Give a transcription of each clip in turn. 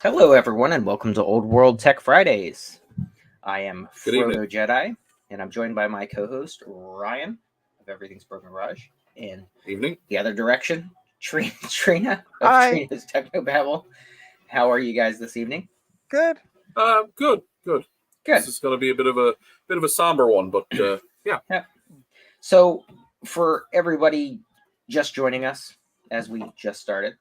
Hello, everyone, and welcome to Olde World Tech Fridays. I am Good evening. Frodo Jedi, and I'm joined by my co-host Ryan of Everything's Broken Garage, and Evening. the other direction, Trina of Hi. Trina's Technobabble. How are you guys this evening? Good. Good. Good. This is going to be a bit of a somber one, but yeah. So, for everybody just joining us as we just started,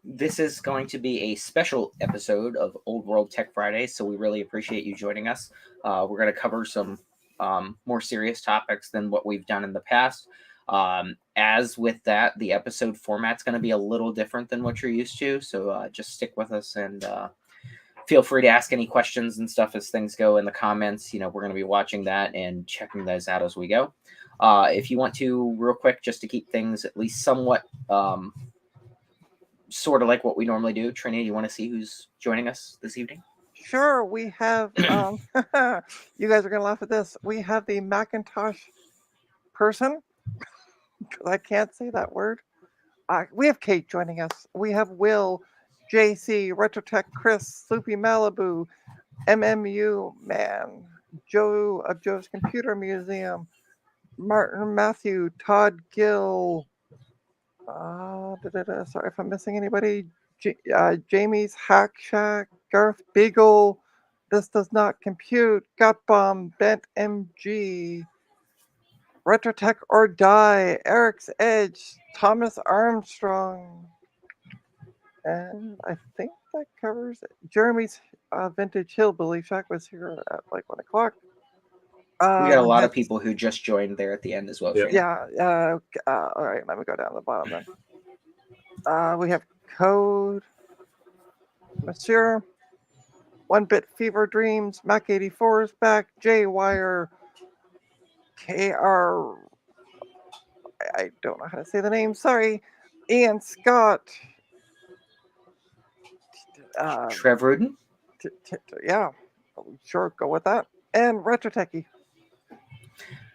this is going to be a special episode of Olde World Tech Fridays. So we really appreciate you joining us. We're going to cover some more serious topics than what we've done in the past. As with that, the episode format's going to be a little different than what you're used to. So just stick with us and feel free to ask any questions and stuff as things go in the comments. We're going to be watching that and checking those out as we go. If you want to, real quick, just to keep things at least somewhat sort of like what we normally do, Trina, you want to see who's joining us this evening? Sure, we have, you guys are going to laugh at this. We have the Macintosh person, because I can't say that word. We have Kate joining us. We have Will, JC, Retrotech Chris, Sloopy Malibu, MMU Man, Joe of Joe's Computer Museum, Martin Matthew, Todd Gill, sorry if I'm missing anybody, Jamie's Hack Shack, Garth Beagle, This Does Not Compute, Gutbomb, Bent MG, Retrotech or Die, Eric's Edge, Thomas Armstrong, and I think that covers it. Jeremy's Vintage Hillbilly Shack was here at like 1 o'clock. We got a lot of people who just joined there at the end as well. Yeah. All right, let me go down to the bottom then. We have Code, Monsieur, One Bit Fever Dreams, Mac 84 is back, J Wire, KR, I don't know how to say the name, sorry, Ian Scott, Trev Rudin? Yeah, sure, go with that, and Retrotechy.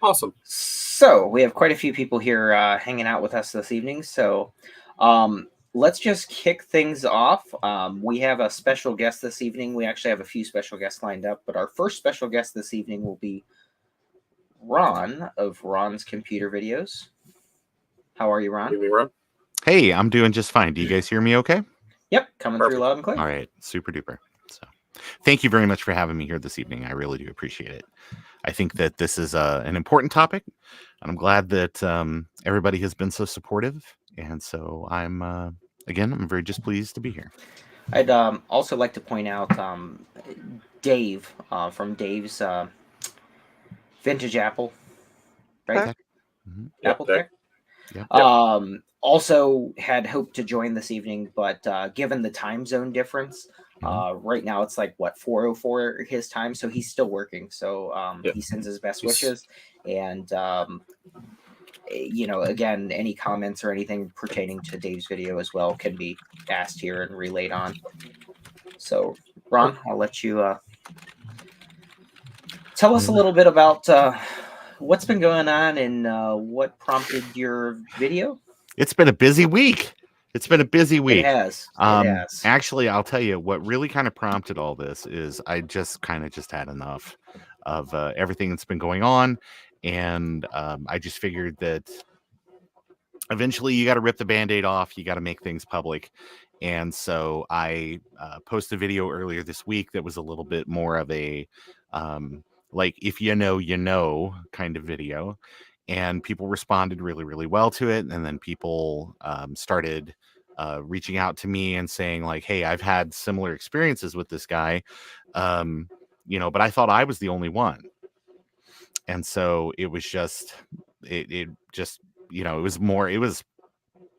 Awesome. So we have quite a few people here hanging out with us this evening. So let's just kick things off. We have a special guest this evening. We actually have a few special guests lined up, but our first special guest this evening will be Ron of Ron's Computer Videos. How are you, Ron? Evening, Ron. Hey, I'm doing just fine. Do you guys hear me okay? Yep, coming through loud and clear. All right, super duper. So thank you very much for having me here this evening. I really do appreciate it. I think that this is an important topic, and I'm glad that everybody has been so supportive. And so I'm very just pleased to be here. I'd also like to point out Dave from Dave's Vintage Apple, right? Mm-hmm. Apple Tech. Yep. Also had hoped to join this evening, but given the time zone difference, right now it's like 4:04 his time, so he's still working. So he sends his best wishes, and again, any comments or anything pertaining to Dave's video as well can be asked here and relayed on. So, Ron, I'll let you tell us a little bit about what's been going on and what prompted your video. It's been a busy week. It has. Actually, I'll tell you what really kind of prompted all this is I just had enough of everything that's been going on. And I just figured that eventually you got to rip the Band-Aid off. You got to make things public. And so I posted a video earlier this week that was a little bit more of a like, if you know kind of video. And people responded really, really well to it. And then people started reaching out to me and saying like, hey, I've had similar experiences with this guy, but I thought I was the only one. And so it was just, it was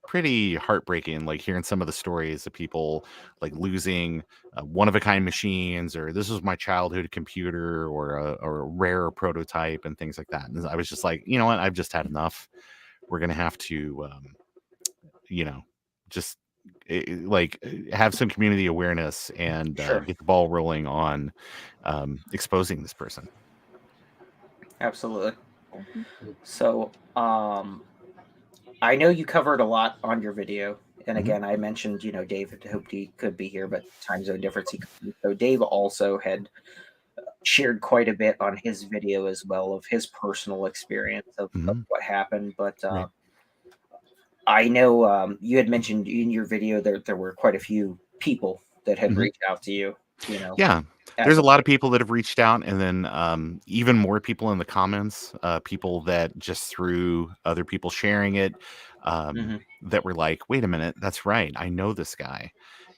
pretty heartbreaking, like hearing some of the stories of people like losing one-of-a-kind machines, or this was my childhood computer, or a rare prototype and things like that. And I was just like, you know what, I've just had enough. We're gonna have to just have some community awareness and get the ball rolling on exposing this person. Absolutely. So I know you covered a lot on your video, and again, I mentioned, Dave hoped he could be here, but time zone difference. He couldn't. So Dave also had shared quite a bit on his video as well of his personal experience of what happened. But Right. I know you had mentioned in your video that there were quite a few people that had reached out to you. Yeah, there's a lot of people that have reached out, and then even more people in the comments, people that just through other people sharing it, that were like, wait a minute, that's right, I know this guy,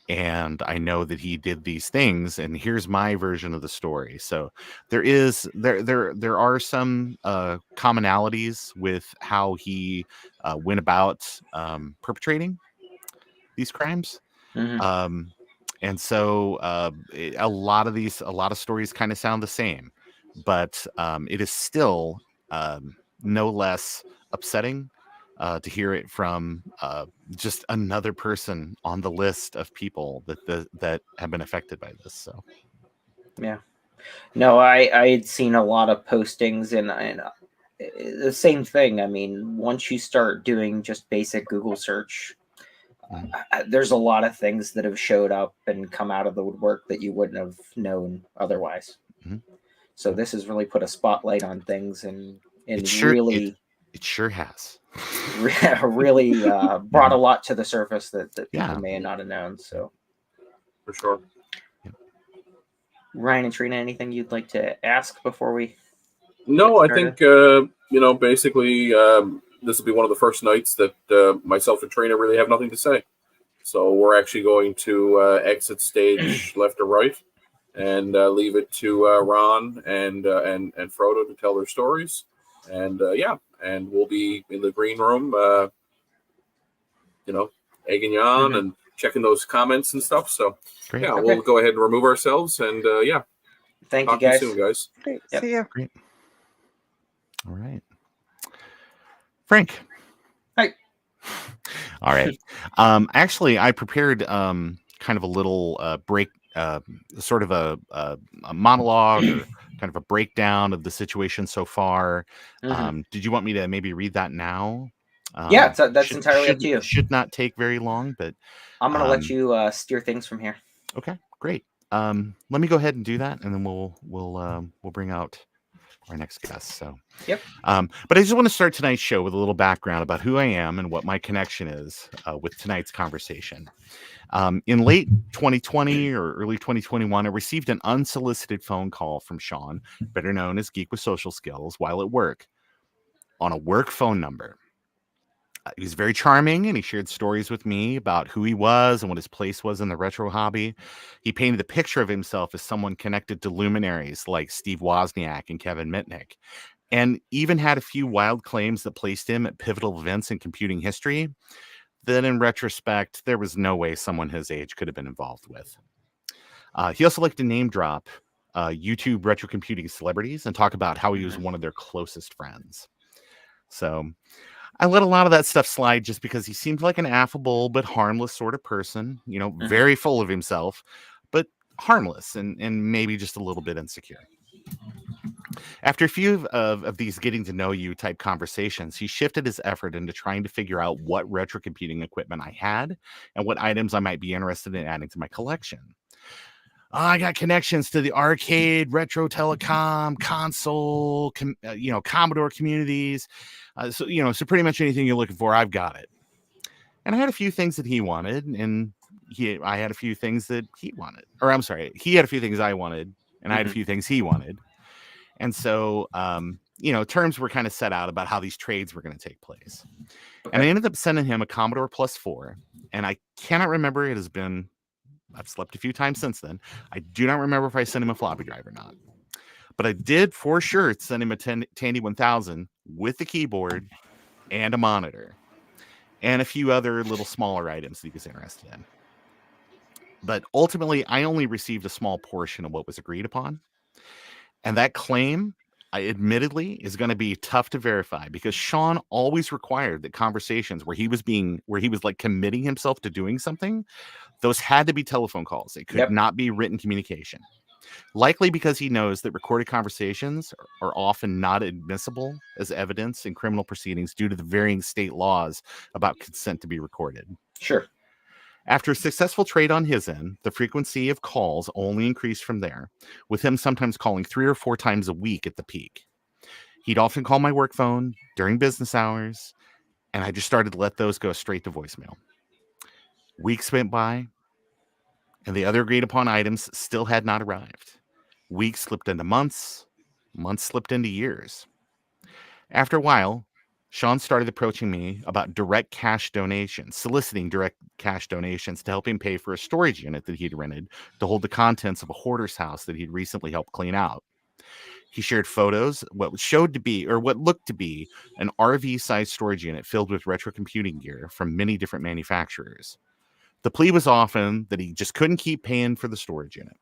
and I know that he did these things, and here's my version of the story. So there are some commonalities with how he went about perpetrating these crimes. And so a lot of stories kind of sound the same, but it is still no less upsetting to hear it from just another person on the list of people that have been affected by this. So yeah, no, I had seen a lot of postings and the same thing. I mean, once you start doing just basic Google search, there's a lot of things that have showed up and come out of the woodwork that you wouldn't have known otherwise. So this has really put a spotlight on things, and it sure has really brought a lot to the surface that people may not have known. So for sure. Ryan and Trina, anything you'd like to ask before we? No, I think basically this will be one of the first nights that myself and Trina really have nothing to say. So we're actually going to exit stage left or right, and leave it to Ron and Frodo to tell their stories. And and we'll be in the green room, egging you on and checking those comments and stuff. So we'll go ahead and remove ourselves, and thank talk you guys. to you soon, guys. Great. See ya. Great. All right, Frank. Hi. All right. Actually, I prepared kind of a little break, sort of a monologue or kind of a breakdown of the situation so far. Did you want me to maybe read that now? Yeah, that's entirely up to you. Should not take very long, but I'm going to let you steer things from here. Okay, great. Let me go ahead and do that, and then we'll bring out our next guest. So, but I just want to start tonight's show with a little background about who I am and what my connection is with tonight's conversation. In late 2020 or early 2021, I received an unsolicited phone call from Sean, better known as Geek With Social Skills, while at work on a work phone number. He was very charming, and he shared stories with me about who he was and what his place was in the retro hobby. He painted a picture of himself as someone connected to luminaries like Steve Wozniak and Kevin Mitnick, and even had a few wild claims that placed him at pivotal events in computing history that, in retrospect, there was no way someone his age could have been involved with. He also liked to name drop YouTube retro computing celebrities and talk about how he was one of their closest friends. So I let a lot of that stuff slide just because he seemed like an affable but harmless sort of person, very full of himself, but harmless and maybe just a little bit insecure. After a few of these getting to know you type conversations, he shifted his effort into trying to figure out what retro computing equipment I had and what items I might be interested in adding to my collection. I got connections to the arcade, retro telecom, console, Commodore communities. So pretty much anything you're looking for, I've got it. And I had a few things that he wanted, and I had a few things that he wanted. Or I'm sorry, he had a few things I wanted, and I had a few things he wanted. And so, terms were kind of set out about how these trades were going to take place. Okay. And I ended up sending him a Commodore Plus 4, and I cannot remember, I've slept a few times since then. I do not remember if I sent him a floppy drive or not. But I did for sure send him a Tandy 1000 with the keyboard and a monitor and a few other little smaller items that he was interested in. But ultimately, I only received a small portion of what was agreed upon. And that claim, admittedly, is going to be tough to verify because Sean always required that conversations where he was like committing himself to doing something, those had to be telephone calls. It could not be written communication. Likely because he knows that recorded conversations are often not admissible as evidence in criminal proceedings due to the varying state laws about consent to be recorded. Sure. After a successful trade on his end, the frequency of calls only increased from there, with him sometimes calling 3 or 4 times a week at the peak. He'd often call my work phone during business hours, and I just started to let those go straight to voicemail. Weeks went by, and the other agreed upon items still had not arrived. Weeks slipped into months, months slipped into years. After a while, Sean started approaching me about direct cash donations, soliciting direct cash donations to help him pay for a storage unit that he'd rented to hold the contents of a hoarder's house that he'd recently helped clean out. He shared photos, what looked to be an RV-sized storage unit filled with retro computing gear from many different manufacturers. The plea was often that he just couldn't keep paying for the storage unit,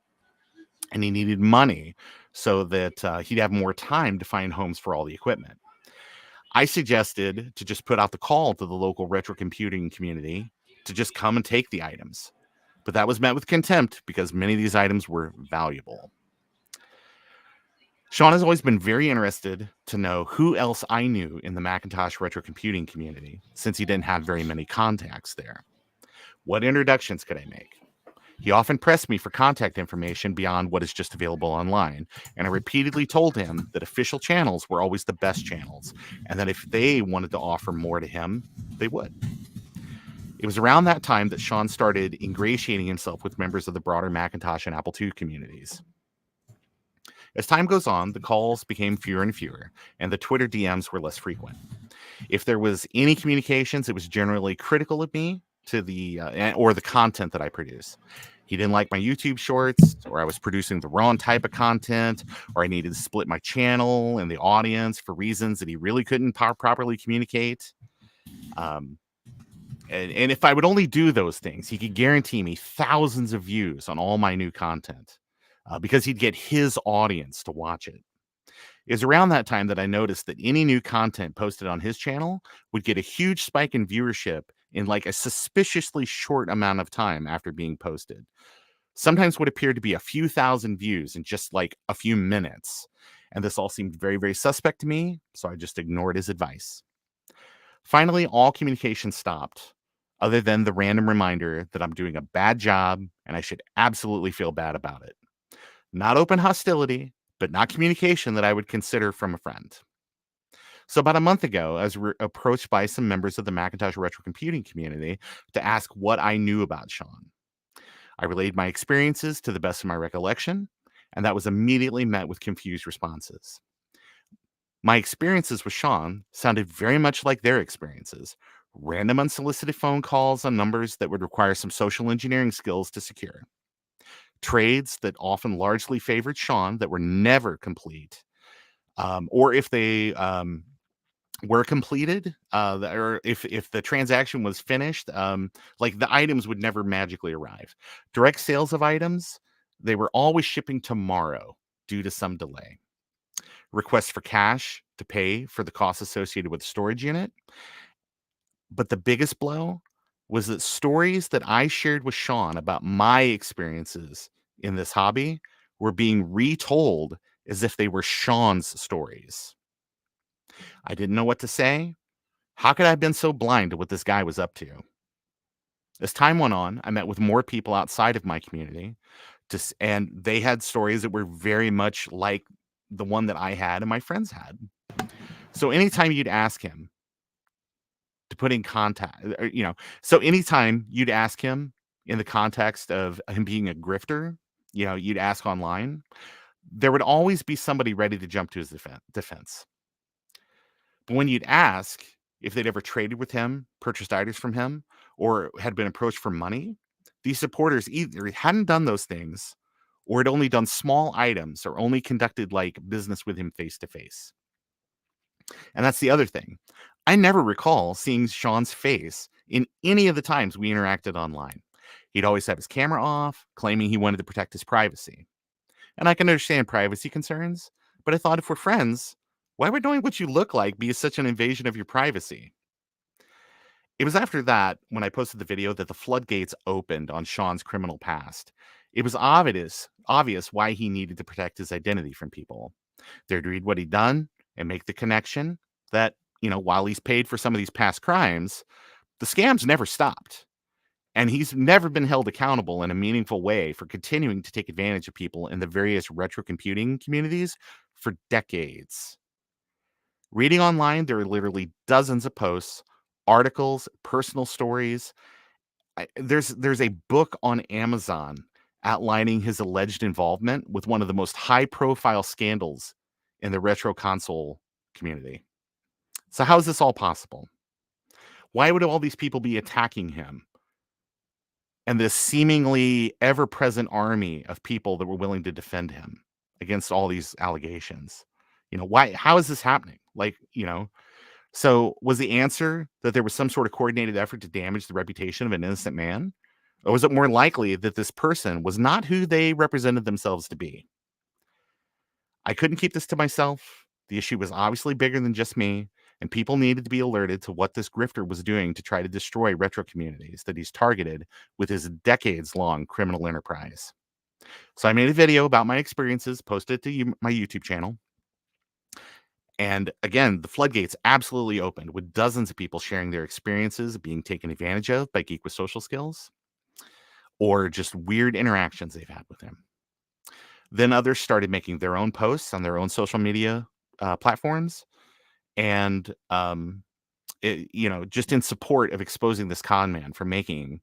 and he needed money so that he'd have more time to find homes for all the equipment. I suggested to just put out the call to the local retro computing community to just come and take the items. But that was met with contempt because many of these items were valuable. Sean has always been very interested to know who else I knew in the Macintosh retro computing community, since he didn't have very many contacts there. What introductions could I make? He often pressed me for contact information beyond what is just available online, and I repeatedly told him that official channels were always the best channels, and that if they wanted to offer more to him, they would. It was around that time that Sean started ingratiating himself with members of the broader Macintosh and Apple II communities. As time goes on, the calls became fewer and fewer, and the Twitter DMs were less frequent. If there was any communications, it was generally critical of me or the content that I produce. He didn't like my YouTube shorts, or I was producing the wrong type of content, or I needed to split my channel and the audience for reasons that he really couldn't properly communicate. And if I would only do those things, he could guarantee me thousands of views on all my new content because he'd get his audience to watch it. It was around that time that I noticed that any new content posted on his channel would get a huge spike in viewership in like a suspiciously short amount of time after being posted. Sometimes what appeared to be a few thousand views in just like a few minutes. And this all seemed very, very suspect to me, so I just ignored his advice. Finally, all communication stopped, other than the random reminder that I'm doing a bad job and I should absolutely feel bad about it. Not open hostility, but not communication that I would consider from a friend. So about a month ago, I was approached by some members of the Macintosh retro computing community to ask what I knew about Sean. I relayed my experiences to the best of my recollection, and that was immediately met with confused responses. My experiences with Sean sounded very much like their experiences. Random unsolicited phone calls on numbers that would require some social engineering skills to secure. Trades that often largely favored Sean that were never complete. Or if they were completed, or if the transaction was finished, like the items would never magically arrive. Direct sales of items, they were always shipping tomorrow due to some delay. Requests for cash to pay for the costs associated with the storage unit. But the biggest blow was that stories that I shared with Sean about my experiences in this hobby were being retold as if they were Sean's stories. I didn't know what to say. How could I have been so blind to what this guy was up to? As time went on, I met with more people outside of my community, and they had stories that were very much like the one that I had and my friends had. So anytime you'd ask him to put in contact, anytime you'd ask him in the context of him being a grifter, you'd ask online, there would always be somebody ready to jump to his defense. But when you'd ask if they'd ever traded with him, purchased items from him, or had been approached for money, these supporters either hadn't done those things or had only done small items or only conducted like business with him face to face. And that's the other thing. I never recall seeing Sean's face in any of the times we interacted online. He'd always have his camera off, claiming he wanted to protect his privacy. And I can understand privacy concerns, but I thought if we're friends, why would knowing what you look like be such an invasion of your privacy? It was after that, when I posted the video, that the floodgates opened on Sean's criminal past. It was obvious why he needed to protect his identity from people. They'd read what he'd done and make the connection that, while he's paid for some of these past crimes, the scams never stopped. And he's never been held accountable in a meaningful way for continuing to take advantage of people in the various retro computing communities for decades. Reading online, there are literally dozens of posts, articles, personal stories. There's a book on Amazon outlining his alleged involvement with one of the most high-profile scandals in the retro console community. So how is this all possible? Why would all these people be attacking him? And this seemingly ever-present army of people that were willing to defend him against all these allegations. Why? How is this happening? So was the answer that there was some sort of coordinated effort to damage the reputation of an innocent man? Or was it more likely that this person was not who they represented themselves to be? I couldn't keep this to myself. The issue was obviously bigger than just me, and people needed to be alerted to what this grifter was doing to try to destroy retro communities that he's targeted with his decades-long criminal enterprise. So I made a video about my experiences, posted it to my YouTube channel. And again, the floodgates absolutely opened with dozens of people sharing their experiences being taken advantage of by Geek with Social Skills, or just weird interactions they've had with him. Then others started making their own posts on their own social media platforms, and just in support of exposing this con man for making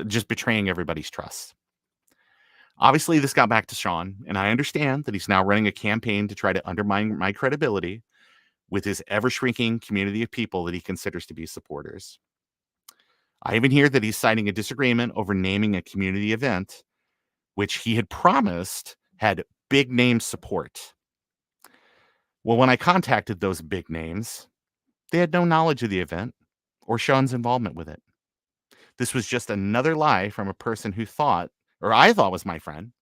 just betraying everybody's trust. Obviously, this got back to Sean, and I understand that he's now running a campaign to try to undermine my credibility with his ever-shrinking community of people that he considers to be supporters. I even hear that he's citing a disagreement over naming a community event, which he had promised had big name support. Well, when I contacted those big names, they had no knowledge of the event or Sean's involvement with it. This was just another lie from a person who I thought was my friend,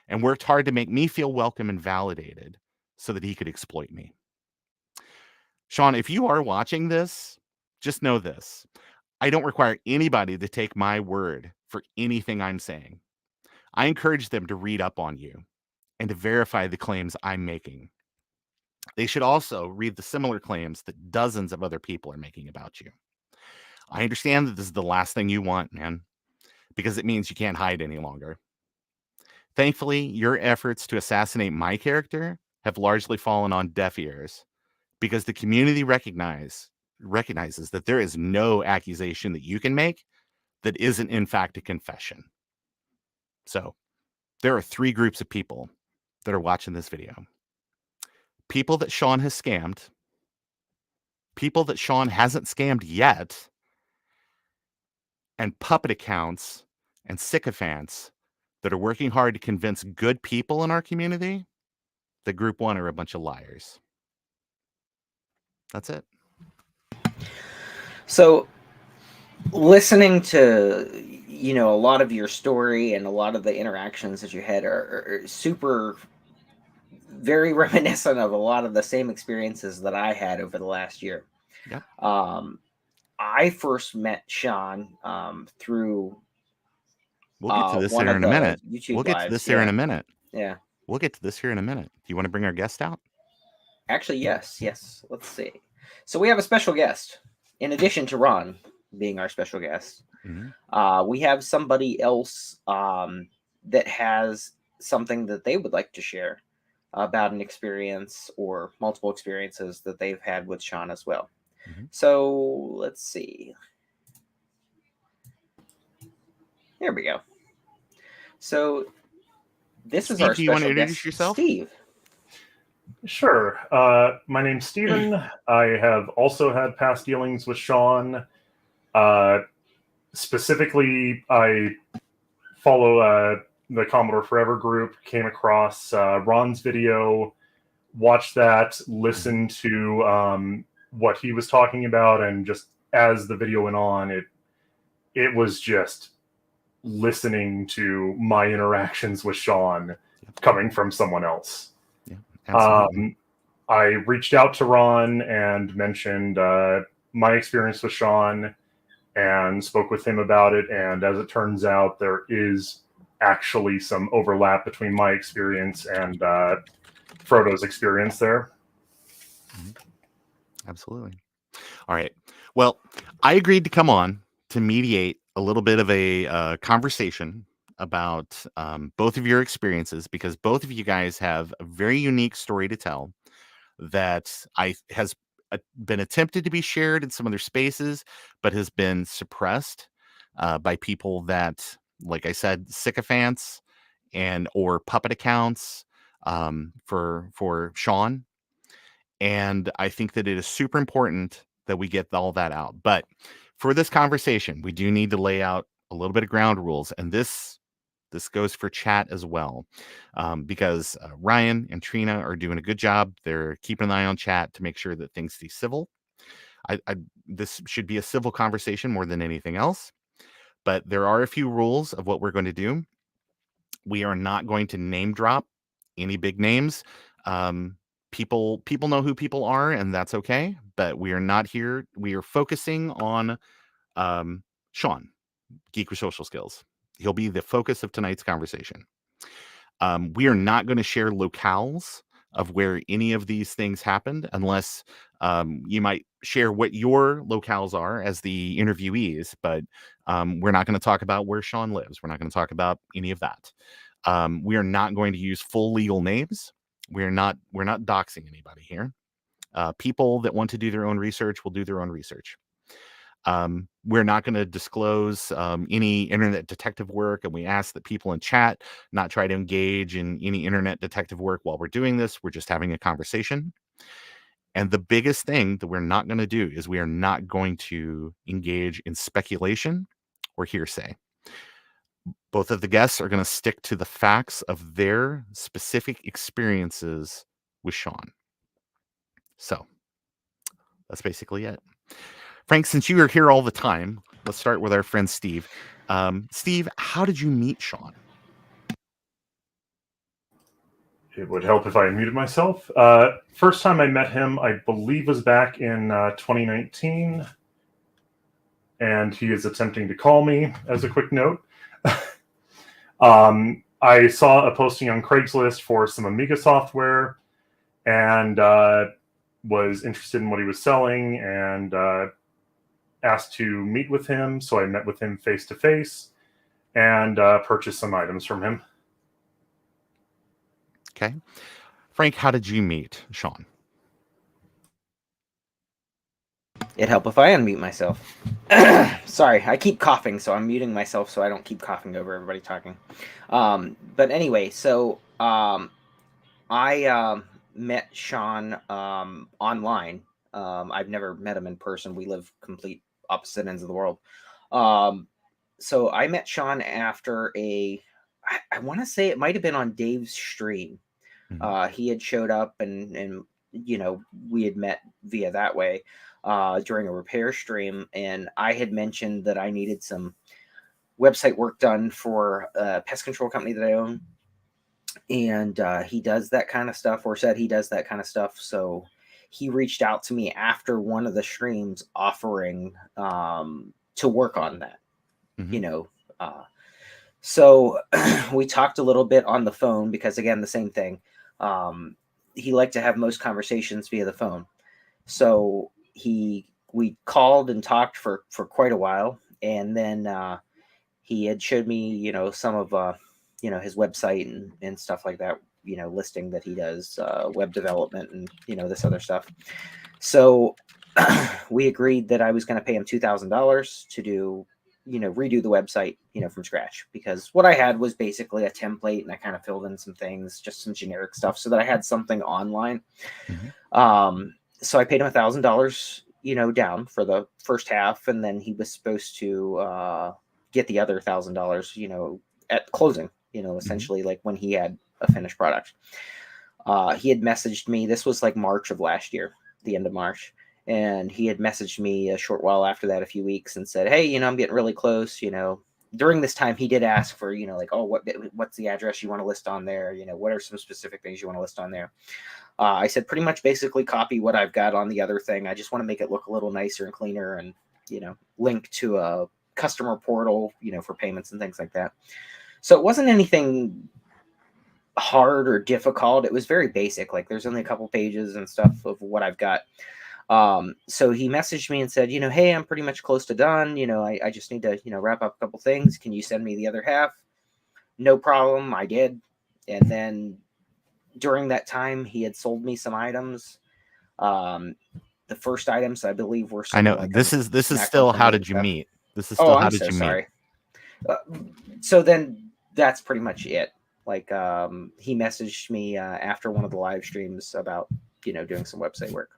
and worked hard to make me feel welcome and validated so that he could exploit me. Sean, if you are watching this, just know this. I don't require anybody to take my word for anything I'm saying. I encourage them to read up on you and to verify the claims I'm making. They should also read the similar claims that dozens of other people are making about you. I understand that this is the last thing you want, man, because it means you can't hide any longer. Thankfully, your efforts to assassinate my character have largely fallen on deaf ears because the community recognizes that there is no accusation that you can make that isn't in fact a confession. So there are 3 groups of people that are watching this video. People that Sean has scammed, people that Sean hasn't scammed yet, and puppet accounts and sycophants that are working hard to convince good people in our community that group 1 are a bunch of liars. That's it. So listening to a lot of your story and a lot of the interactions that you had are super very reminiscent of a lot of the same experiences that I had over the last year. Yep. I first met Sean through We'll get to this one here of in a the minute. YouTube We'll get to lives. this here in a minute. Yeah. We'll get to this here in a minute. Do you want to bring our guest out? Actually, yes. Let's see. So we have a special guest. In addition to Ron being our special guest, we have somebody else that has something that they would like to share about an experience or multiple experiences that they've had with Sean as well. So let's see. Here we go. So this is our Steve, do you want to special introduce guest, yourself? Steve. Sure. My name's Steven. I have also had past dealings with Sean. Specifically, I follow the Commodore Forever group, came across Ron's video, watched that, listened to what he was talking about, and just as the video went on, it was just listening to my interactions with Sean coming from someone else. I reached out to Ron and mentioned my experience with Sean and spoke with him about it. And as it turns out, there is actually some overlap between my experience and Frodo's experience there. Absolutely. All right. Well, I agreed to come on to mediate a little bit of a conversation about both of your experiences, because both of you guys have a very unique story to tell that has been attempted to be shared in some other spaces, but has been suppressed by people that, like I said, sycophants or puppet accounts for Sean. And I think that it is super important that we get all that out. But for this conversation, we do need to lay out a little bit of ground rules, and this goes for chat as well, because Ryan and Trina are doing a good job. They're keeping an eye on chat to make sure that things stay civil. This should be a civil conversation more than anything else, but there are a few rules of what we're going to do. We are not going to name drop any big names. People know who people are, and that's okay, but we are not here. We are focusing on Sean, Geek With Social Skills. He'll be the focus of tonight's conversation. We are not going to share locales of where any of these things happened, unless you might share what your locales are as the interviewees, but we're not going to talk about where Sean lives. We're not going to talk about any of that. We are not going to use full legal names. We're not doxing anybody here. People that want to do their own research will do their own research. We're not going to disclose any internet detective work, and we ask that people in chat not try to engage in any internet detective work while we're doing this. We're just having a conversation. And the biggest thing that we're not going to do is we are not going to engage in speculation or hearsay. Both of the guests are going to stick to the facts of their specific experiences with Sean. So that's basically it. Frank, since you are here all the time, let's start with our friend Steve. Steve, how did you meet Sean? It would help if I unmuted myself. First time I met him, I believe, was back in 2019. And he is attempting to call me, as a quick note. I saw a posting on Craigslist for some Amiga software, and was interested in what he was selling, and asked to meet with him. So I met with him face to face and purchased some items from him. Okay. Frank, how did you meet Sean? It'd help if I unmute myself. Sorry, I keep coughing, so I'm muting myself so I don't keep coughing over everybody talking. But anyway, so I met Sean online. I've never met him in person. We live complete opposite ends of the world. So I met Sean after I want to say it might have been on Dave's stream. Mm-hmm. He had showed up and we had met via that way during a repair stream, and I had mentioned that I needed some website work done for a pest control company that I own, and he does that kind of stuff, or said he does that kind of stuff. So he reached out to me after one of the streams offering to work on that. Mm-hmm. So we talked a little bit on the phone, because again, the same thing. He liked to have most conversations via the phone. So we called and talked for quite a while. And then he had showed me, some of, his website and stuff like that, listing that he does web development and, this other stuff. So we agreed that I was going to pay him $2,000 to do, redo the website, from scratch, because what I had was basically a template, and I kind of filled in some things, just some generic stuff, so that I had something online. Mm-hmm. So I paid him $1,000, down for the first half, and then he was supposed to get the other $1,000, at closing, essentially, mm-hmm. like when he had a finished product. He had messaged me. This was like March of last year, the end of March. And he had messaged me a short while after that, a few weeks, and said, hey, I'm getting really close. During this time, he did ask for, like, oh, what's the address you want to list on there? What are some specific things you want to list on there? I said, pretty much basically copy what I've got on the other thing. I just want to make it look a little nicer and cleaner, and, link to a customer portal, for payments and things like that. So it wasn't anything hard or difficult. It was very basic. Like, there's only a couple pages and stuff of what I've got. So he messaged me and said, hey, I'm pretty much close to done. I just need to, wrap up a couple things. Can you send me the other half? No problem. I did. And then during that time, he had sold me some items. The first items, I believe, were some. I know like this is still how did you meet? This is still how did you meet? So then that's pretty much it. Like he messaged me after one of the live streams about doing some website work.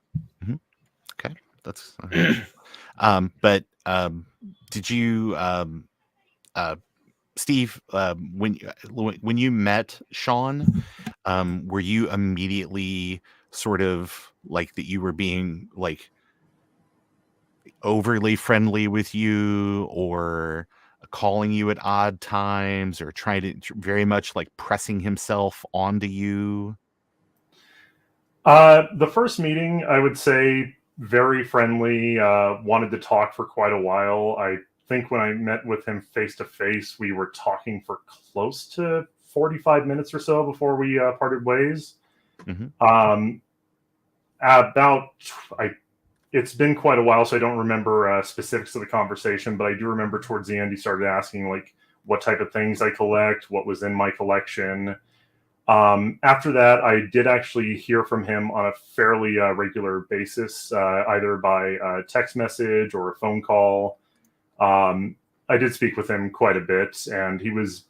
Mm-hmm. Okay, that's but did you Steve, when you met Sean, were you immediately sort of like that you were being like overly friendly with you, or calling you at odd times, or trying to very much like pressing himself onto you? The first meeting, I would say, very friendly. Wanted to talk for quite a while. I think when I met with him face to face, we were talking for close to 45 minutes or so before we parted ways. Mm-hmm. It's been quite a while, so I don't remember specifics of the conversation, but I do remember towards the end he started asking like what type of things I collect, what was in my collection. After that, I did actually hear from him on a fairly regular basis, either by text message or a phone call. I did speak with him quite a bit, and he was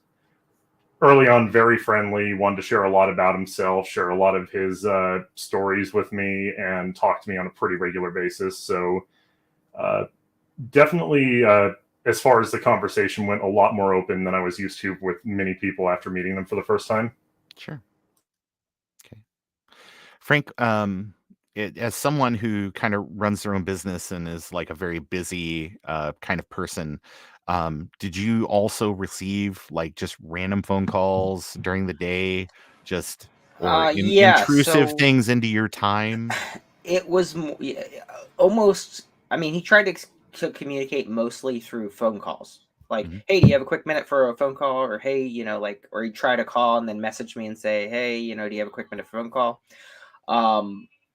early on very friendly, wanted to share a lot about himself, share a lot of his stories with me, and talk to me on a pretty regular basis. So definitely, as far as the conversation went, a lot more open than I was used to with many people after meeting them for the first time. Sure. Okay. Frank, as someone who kind of runs their own business and is like a very busy kind of person, did you also receive like just random phone calls during the day, just or intrusive things into your time? It was almost. I mean, he tried to communicate mostly through phone calls. Like, hey, do you have a quick minute for a phone call? Or hey, or he'd try to call and then message me and say, hey, do you have a quick minute for a phone call?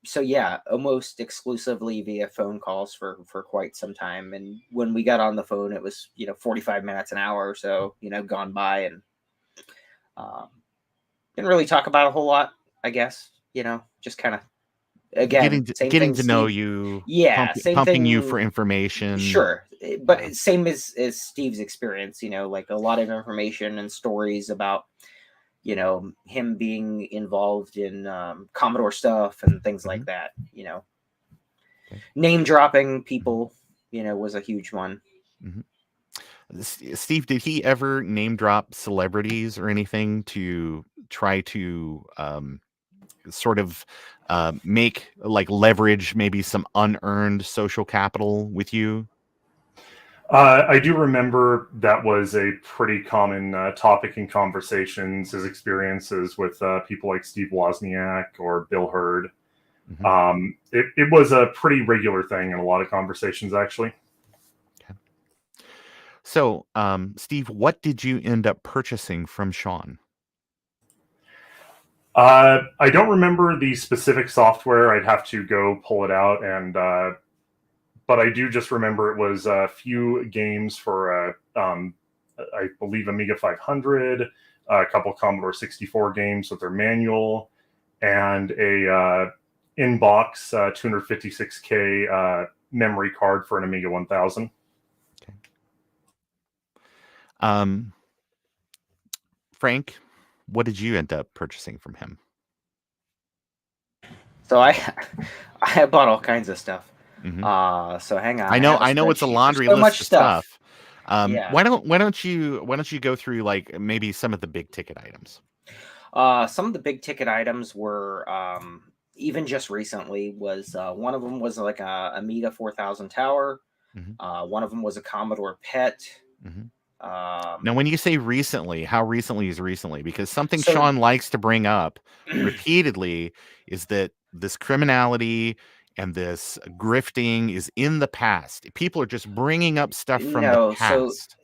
So yeah, almost exclusively via phone calls for quite some time. And when we got on the phone, it was 45 minutes, an hour or so gone by, and didn't really talk about a whole lot, I guess. Just kind of again getting to know you, pumping you for information. Sure, but same as Steve's experience. Like a lot of information and stories about him being involved in Commodore stuff and things like that. Name dropping people was a huge one. Steve, did he ever name drop celebrities or anything to try to sort of make like leverage maybe some unearned social capital with you? I do remember that was a pretty common topic in conversations, his experiences with people like Steve Wozniak or Bill Hurd. It was a pretty regular thing in a lot of conversations, actually. Okay. So, Steve, what did you end up purchasing from Sean? I don't remember the specific software. I'd have to go pull it out, and but I do just remember it was a few games for I believe Amiga 500, a couple Commodore 64 games with their manual, and a in-box 256K memory card for an Amiga 1000. Okay. Frank, what did you end up purchasing from him? So I bought all kinds of stuff. So hang on. I know it's a laundry list of stuff. Yeah. Why don't you go through like maybe some of the big ticket items? Some of the big ticket items were even just recently was one of them was like a Amiga 4000 tower. One of them was a Commodore PET. Now, when you say recently, how recently is recently? Because something Sean likes to bring up repeatedly is that this criminality and this grifting is in the past. People are just bringing up stuff from the past.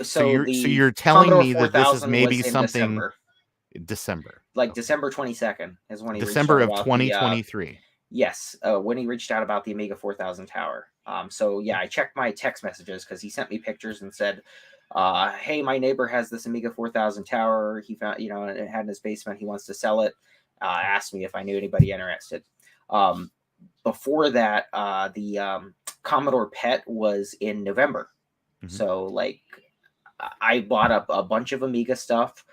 So you're telling me that this is maybe something December. Like December 22nd is when he December reached out of about 2023. Yes, when he reached out about the Amiga 4000 tower. So yeah, I checked my text messages because he sent me pictures and said, "Hey, my neighbor has this Amiga 4000 tower. He found, it had in his basement. He wants to sell it. Asked me if I knew anybody interested." Before that, the Commodore PET was in November. So like, I bought up a bunch of Amiga stuff.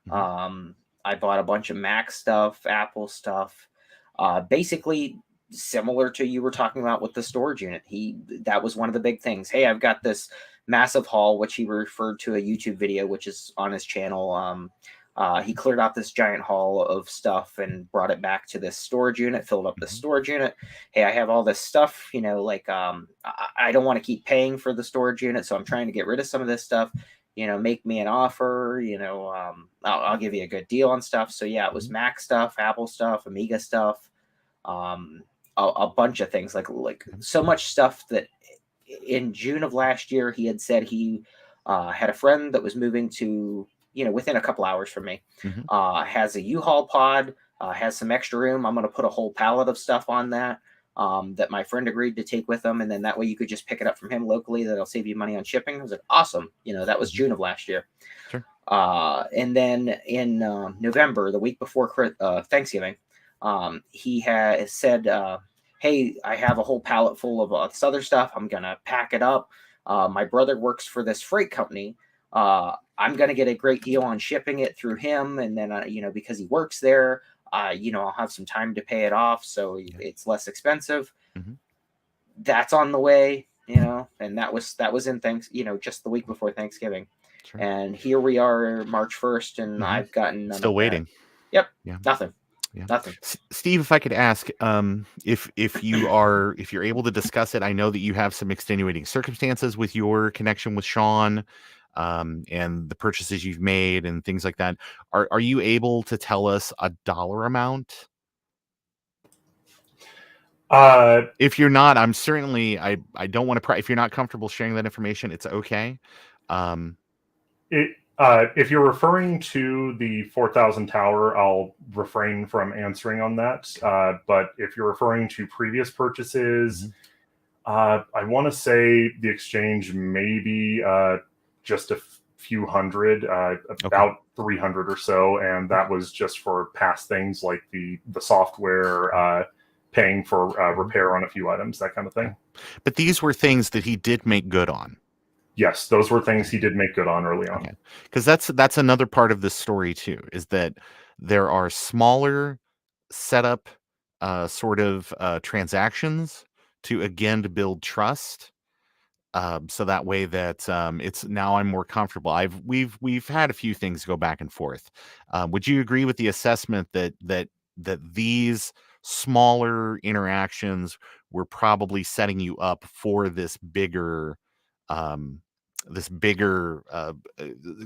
I bought a bunch of Mac stuff, Apple stuff. Basically similar to you were talking about with the storage unit. That was one of the big things. Hey, I've got this massive haul, which he referred to a YouTube video, which is on his channel. He cleared out this giant haul of stuff and brought it back to this storage unit, filled up the storage unit. Hey, I have all this stuff, I don't want to keep paying for the storage unit, so I'm trying to get rid of some of this stuff. Make me an offer, I'll give you a good deal on stuff. So yeah, it was Mac stuff, Apple stuff, Amiga stuff, a bunch of things, like so much stuff that in June of last year, he had said he had a friend that was moving to, within a couple hours from me, has a U-Haul pod, has some extra room. I'm going to put a whole pallet of stuff on that. That my friend agreed to take with them, and then that way you could just pick it up from him locally. That'll save you money on shipping. I was like, awesome. That was June of last year. Sure. And then in November, the week before Thanksgiving, he had said, hey, I have a whole pallet full of this other stuff. I'm gonna pack it up. My brother works for this freight company. I'm gonna get a great deal on shipping it through him, and then because he works there, I'll have some time to pay it off, so it's less expensive. That's on the way, and that was in just the week before Thanksgiving. Sure. And here we are, March 1st, and I've gotten still waiting. Yep. Yeah. Nothing. Yeah. Nothing. Steve, if I could ask, if you're able to discuss it, I know that you have some extenuating circumstances with your connection with Sean. And the purchases you've made and things like that. Are you able to tell us a dollar amount? If you're not, I'm certainly, I don't want to, if you're not comfortable sharing that information, it's okay. If you're referring to the 4000 tower, I'll refrain from answering on that. But if you're referring to previous purchases, I want to say the exchange maybe just a few hundred, about 300 or so, and that was just for past things like the software, paying for repair on a few items, that kind of thing. But these were things that he did make good on. Yes, those were things he did make good on early on. Because that's another part of this story too, is that there are smaller setup sort of transactions to build trust. So that way that it's now I'm more comfortable. We've had a few things go back and forth. Would you agree with the assessment that these smaller interactions were probably setting you up for this bigger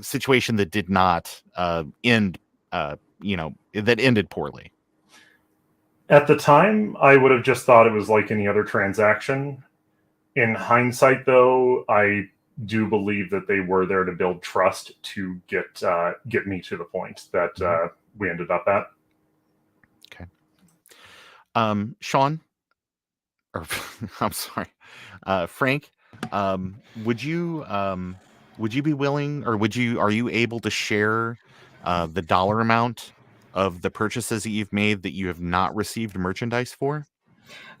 situation that did not end that ended poorly? At the time, I would have just thought it was like any other transaction. In hindsight, though, I do believe that they were there to build trust to get me to the point that we ended up at. Okay. Sean, or I'm sorry, Frank, would you be willing, or are you able to share the dollar amount of the purchases that you've made that you have not received merchandise for?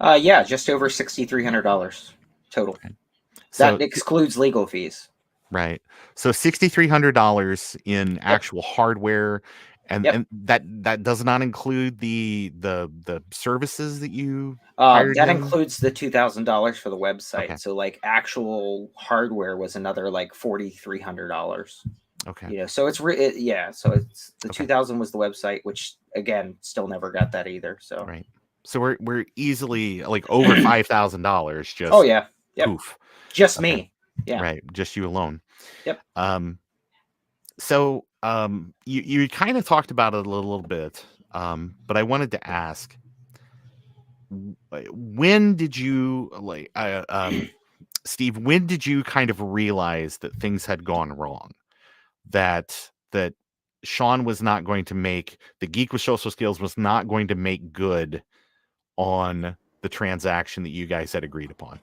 Yeah, just over $6,300 total. Okay. So that excludes legal fees. Right. So $6,300 in actual hardware, and that does not include the services that you hired that includes the $2,000 for the website. Okay. So like actual hardware was another like $4,300. Okay. So it's so it's the 2,000 was the website, which again still never got that either. So right. So we're easily like over $5,000. Just poof. Just me. Yeah. Right. Just you alone. Yep. So you kind of talked about it a little bit, but I wanted to ask, when did you Steve, when did you kind of realize that things had gone wrong? That Sean was not going to make, the Geek with Social Skills was not going to make good on the transaction that you guys had agreed upon?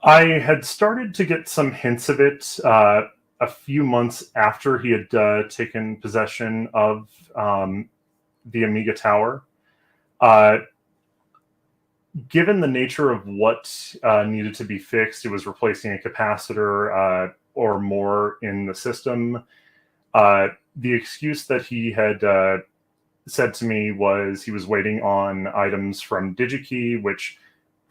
I had started to get some hints of it a few months after he had taken possession of the Amiga Tower. Given the nature of what needed to be fixed, it was replacing a capacitor or more in the system. The excuse that he had said to me was he was waiting on items from DigiKey, which,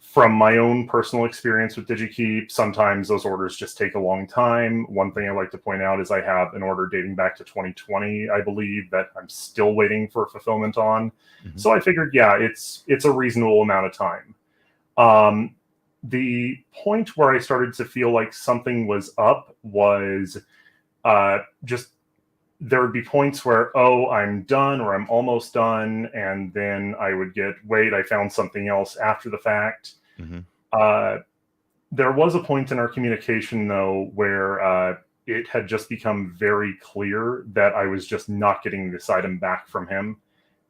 from my own personal experience with DigiKey, sometimes those orders just take a long time. One thing I like to point out is I have an order dating back to 2020, I believe, that I'm still waiting for fulfillment on. Mm-hmm. So I figured, yeah, it's a reasonable amount of time. The point where I started to feel like something was up was just there would be points where, oh, I'm done or I'm almost done. And then I would get, wait, I found something else after the fact. Mm-hmm. There was a point in our communication, though, where it had just become very clear that I was just not getting this item back from him.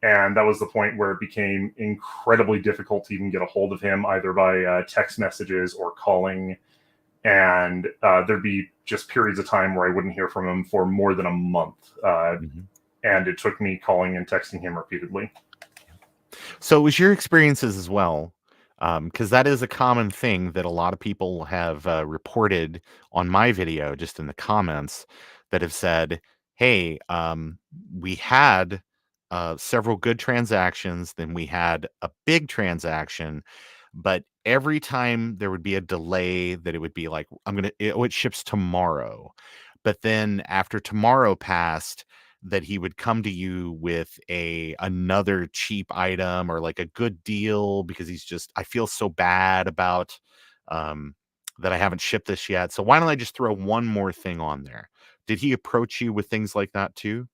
And that was the point where it became incredibly difficult to even get a hold of him, either by text messages or calling. And there'd be just periods of time where I wouldn't hear from him for more than a month. Mm-hmm. And it took me calling and texting him repeatedly. So it was your experiences as well, because that is a common thing that a lot of people have reported on my video, just in the comments, that have said, hey, we had several good transactions, then we had a big transaction, but every time there would be a delay that it would be like, it ships tomorrow. But then after tomorrow passed, that he would come to you with another cheap item or like a good deal, because he's just, I feel so bad about that I haven't shipped this yet. So why don't I just throw one more thing on there? Did he approach you with things like that too?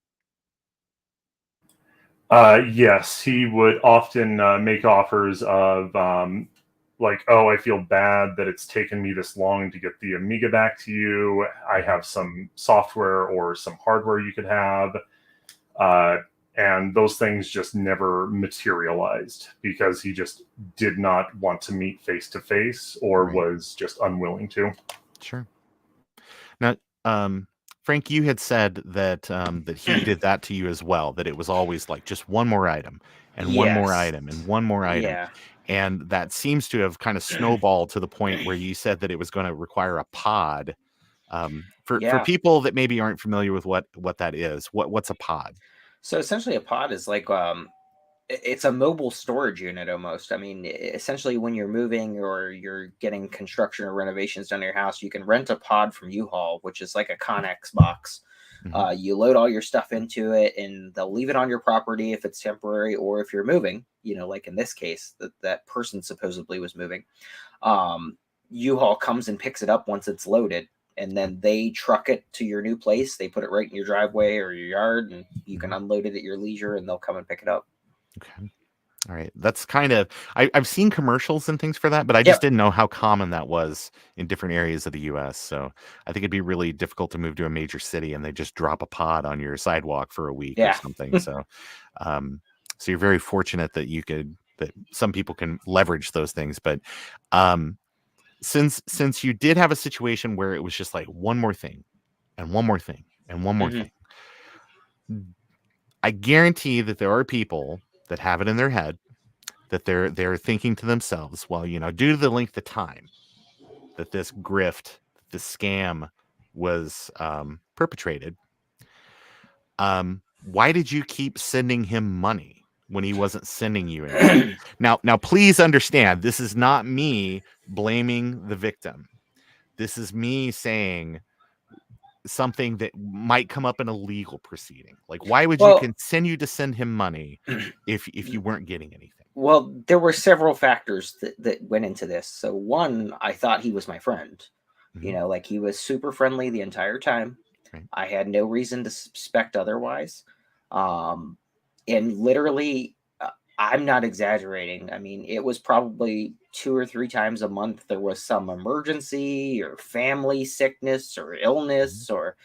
Yes, he would often make offers of like, oh, I feel bad that it's taken me this long to get the Amiga back to you. I have some software or some hardware you could have. And those things just never materialized because he just did not want to meet face to face or was just unwilling to. Sure. Now, Frank, you had said that that he did that to you as well, that it was always like just one more item and one more item and one more item. Yeah. And that seems to have kind of snowballed to the point where you said that it was going to require a pod. For people that maybe aren't familiar with what that is, what's a pod? So essentially a pod is like it's a mobile storage unit almost. I mean, essentially when you're moving or you're getting construction or renovations done to your house, you can rent a pod from U-Haul, which is like a Connex box. Mm-hmm. You load all your stuff into it and they'll leave it on your property if it's temporary, or if you're moving, like in this case, that person supposedly was moving. U-Haul comes and picks it up once it's loaded, and then they truck it to your new place. They put it right in your driveway or your yard, and you can unload it at your leisure, and they'll come and pick it up. Okay. All right. That's kind of, I've seen commercials and things for that, but I just didn't know how common that was in different areas of the US. So I think it'd be really difficult to move to a major city and they just drop a pod on your sidewalk for a week or something. So, so you're very fortunate that that some people can leverage those things. But since you did have a situation where it was just like one more thing and one more thing and one more thing, I guarantee that there are people that have it in their head that they're thinking to themselves, well, due to the length of time that this grift, this scam was perpetrated, why did you keep sending him money when he wasn't sending you anything? Now, please understand, this is not me blaming the victim. This is me saying something that might come up in a legal proceeding. Like, why would you continue to send him money if you weren't getting anything? Well, there were several factors that went into this. So one, I thought he was my friend. Mm-hmm. Like he was super friendly the entire time. Right. I had no reason to suspect otherwise. And literally, I'm not exaggerating. I mean, it was probably 2 or 3 times a month there was some emergency or family sickness or illness, or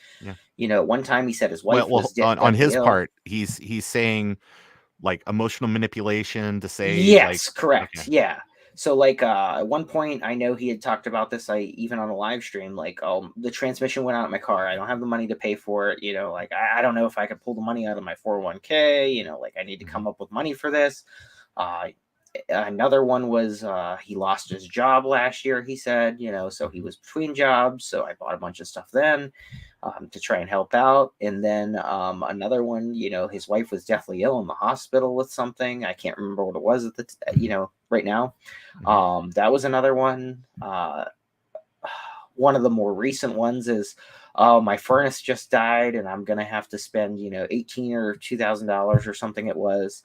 one time he said his wife was on his part, he's saying like emotional manipulation to say Yes, like correct. okay. Yeah. So like at one point I know he had talked about this, I even on a live stream, like, oh, the transmission went out in my car. I don't have the money to pay for it. Like I don't know if I could pull the money out of my 401k, like I need to come up with money for this. Another one was he lost his job last year, he said, so he was between jobs. So I bought a bunch of stuff then to try and help out. And then another one, his wife was deathly ill in the hospital with something. I can't remember what it was at the, right now. That was another one. One of the more recent ones is, my furnace just died and I'm going to have to spend, $18 or $2,000 or something it was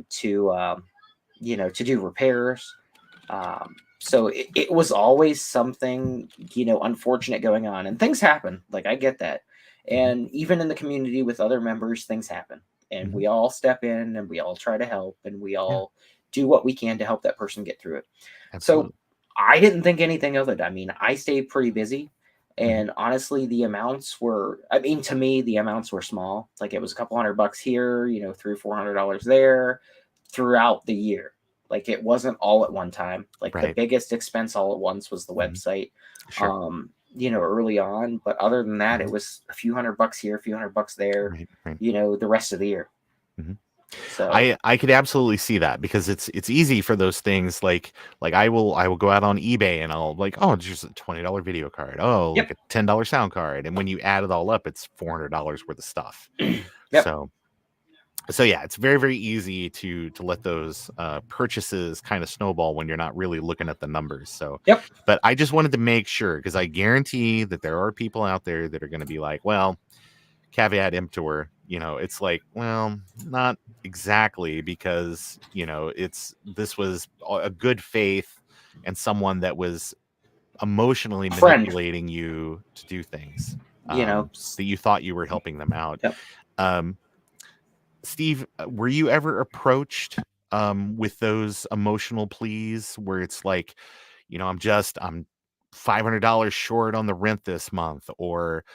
to do repairs. So it was always something, unfortunate going on, and things happen. Like I get that. And even in the community with other members, things happen, and we all step in and we all try to help, and we all do what we can to help that person get through it. Absolutely. So I didn't think anything of it. I mean, I stayed pretty busy. And honestly, the amounts were, to me, the amounts were small. Like it was a couple $100 here, $300 or $400 there throughout the year. Like it wasn't all at one time. Like the biggest expense all at once was the website, early on. But other than that, it was a few $100 here, a few $100 there, the rest of the year. So I could absolutely see that, because it's easy for those things. Like I will go out on eBay and I'll like, oh, it's just a $20 video card. Oh, like a $10 sound card. And when you add it all up, it's $400 worth of stuff. So yeah, it's very, very easy to let those purchases kind of snowball when you're not really looking at the numbers. So, but I just wanted to make sure, because I guarantee that there are people out there that are going to be like, well, caveat emptor, it's like, well, not exactly, because, this was a good faith and someone that was emotionally manipulating you to do things, that you thought you were helping them out. Steve, were you ever approached with those emotional pleas where it's like, I'm $500 short on the rent this month, or